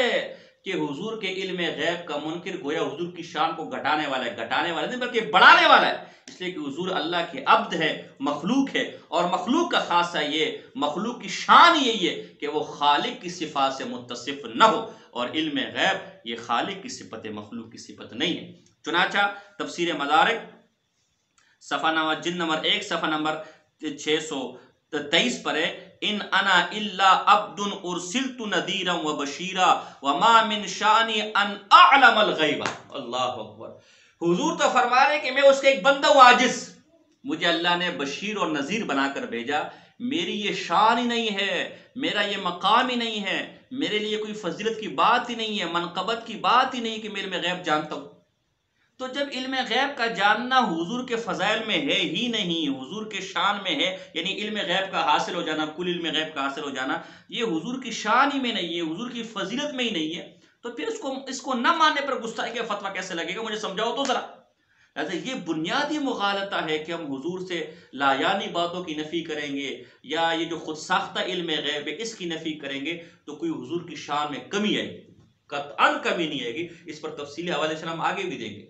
کہ حضور کے علم غیب کا منکر گویا حضور کی شان کو گھٹانے والا ہے، گھٹانے والا نہیں بلکہ بڑھانے والا ہے، اس لیے کہ حضور اللہ کے عبد ہے، مخلوق ہے، اور مخلوق کا خاصہ یہ، مخلوق کی شان یہی ہے کہ وہ خالق کی صفات سے متصف نہ ہو، اور علم غیب یہ خالق کی صفت ہے، مخلوق کی صفت نہیں ہے۔ چنانچہ تفسیر مدارک صفحہ نمبر جلد نمبر 1 صفحہ نمبر 623 پر ہے، ان انا الا عبد ارسلت نذیرا وبشیرا وما من شانی ان اعلم الغیب۔ اللہ اکبر، حضور تو فرما رہے کہ میں اس کا ایک بندہ ہوں عاجز، مجھے اللہ نے بشیر اور نذیر بنا کر بھیجا، میری یہ شان ہی نہیں ہے، میرا یہ مقام ہی نہیں ہے، میرے لیے کوئی فضیلت کی بات ہی نہیں ہے، منقبت کی بات ہی نہیں کہ میں غیب جانتا ہوں۔ تو جب علم غیب کا جاننا حضور کے فضائل میں ہے ہی نہیں، حضور کے شان میں ہے، یعنی علم غیب کا حاصل ہو جانا، کل علم غیب کا حاصل ہو جانا یہ حضور کی شان ہی میں نہیں ہے، حضور کی فضیلت میں ہی نہیں ہے، تو پھر اس کو نہ ماننے پر گستاخی کا فتویٰ کیسے لگے گا؟ مجھے سمجھاؤ تو ذرا۔ ایسے یہ بنیادی مغالطہ ہے کہ ہم حضور سے لا یعنی باتوں کی نفی کریں گے، یا یہ جو خود ساختہ علم غیب ہے اس کی نفی کریں گے تو کوئی حضور کی شان میں کمی آئے گی، قطعاً کمی نہیں آئے گی۔ اس پر تفصیلی حوالے سے ہم آگے بھی دیں گے۔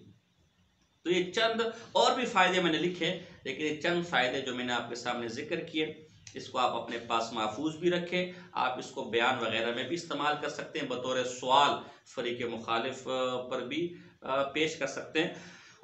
تو یہ چند اور بھی فائدے میں نے لکھے، لیکن یہ چند فائدے جو میں نے آپ کے سامنے ذکر کیے، اس کو آپ اپنے پاس محفوظ بھی رکھیں، آپ اس کو بیان وغیرہ میں بھی استعمال کر سکتے ہیں، بطور سوال فریق مخالف پر بھی پیش کر سکتے ہیں۔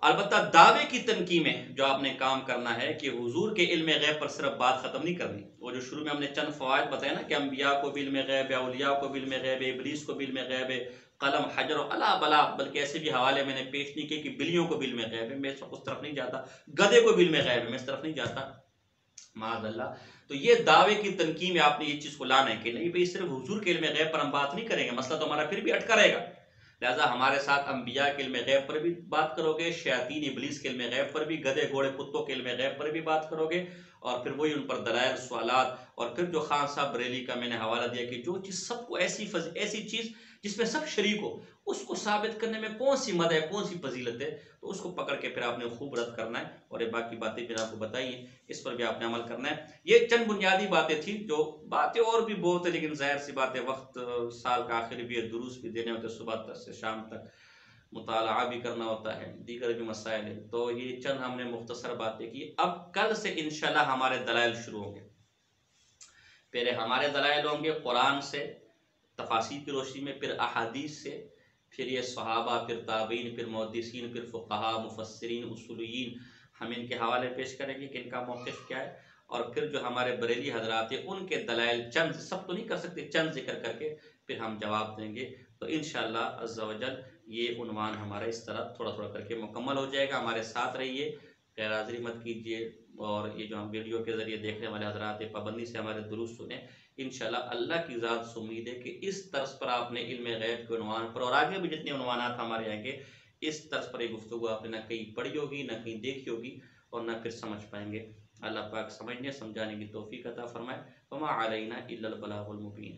البتہ دعوے کی تنقید میں جو آپ نے کام کرنا ہے کہ حضور کے علم غیب پر صرف بات ختم نہیں کرنی، وہ جو شروع میں ہم نے چند فوائد بتائے نا کہ انبیاء کو بھی علم غیب ہے، اولیاء کو بھی علم غیب ہے، ابلیس کو بھی علم غیب ہے، قلم حجر و الا بلا، بلکہ ایسے بھی حوالے میں نے پیش نہیں کیے کہ بلیوں کو بھی علم غیب ہے، میں اس طرف نہیں جاتا، گدھے کو بھی علم غیب ہے، میں اس طرف نہیں جاتا، معاذ اللہ۔ تو یہ دعوے کی تنقید میں آپ نے یہ چیز کو لانا ہے کہ نہیں بھئی صرف حضور کے علم غیب پر ہم بات نہیں کریں گے، مسئلہ تو ہمارا پھر بھی اٹکا رہے گا، لہذا ہمارے ساتھ انبیاء کے علم غیب پر بھی بات کرو گے، شیاطین ابلیس کے علم غیب پر بھی، گدھے گھوڑے کتوں کے علم غیب پر بھی بات کرو گے، اور پھر وہی ان پر دلائل، سوالات، اور پھر جو خان صاحب بریلی کا میں نے حوالہ دیا کہ جو چیز سب کو ایسی چیز جس میں سب شریک ہو، اس کو ثابت کرنے میں کون سی مدد ہے، کون سی فضیلت ہے، تو اس کو پکڑ کے پھر آپ نے خوب رد کرنا ہے، اور یہ باقی باتیں پھر آپ کو بتائی ہیں، اس پر بھی آپ نے عمل کرنا ہے۔ یہ چند بنیادی باتیں تھیں، جو باتیں اور بھی بہت ہیں، لیکن ظاہر سی باتیں وقت سال کا آخر بھی ہے، دروس بھی دینے ہوتے، صبح تک سے شام تک مطالعہ بھی کرنا ہوتا ہے، دیگر بھی مسائل ہیں، تو یہ چند ہم نے مختصر باتیں کی۔ اب کل سے انشاءاللہ ہمارے دلائل شروع ہوں گے، پہلے ہمارے دلائل ہوں گے قرآن سے، تفاسیر کی روشنی میں، پھر احادیث سے، پھر یہ صحابہ، پھر تابعین، پھر محدثین، پھر فقہا، مفسرین، اصولیین، ہم ان کے حوالے پیش کریں گے کہ ان کا موقف کیا ہے، اور پھر جو ہمارے بریلی حضرات ہیں ان کے دلائل چند، سب تو نہیں کر سکتے، چند ذکر کر کے پھر ہم جواب دیں گے۔ تو انشاءاللہ عز و جل یہ عنوان ہمارا اس طرح تھوڑا تھوڑا کر کے مکمل ہو جائے گا۔ ہمارے ساتھ رہیے، غیر حاضری مت کیجیے، اور یہ جو ہم ویڈیو کے ذریعے دیکھنے والے حضرات پابندی سے ہمارے دروس سنیں۔ انشاءاللہ اللہ کی ذات سے امید ہے کہ اس طرز پر آپ نے علم غیب کے عنوان پر، اور آگے بھی جتنے عنوانات ہمارے آئیں گے، اس طرز پر یہ گفتگو آپ نے نہ کہیں پڑھی ہوگی، نہ کہیں دیکھی ہوگی، اور نہ پھر سمجھ پائیں گے۔ اللہ پاک سمجھنے سمجھانے کی توفیق عطا فرمائے۔ وما علینا الا البلاغ المبین۔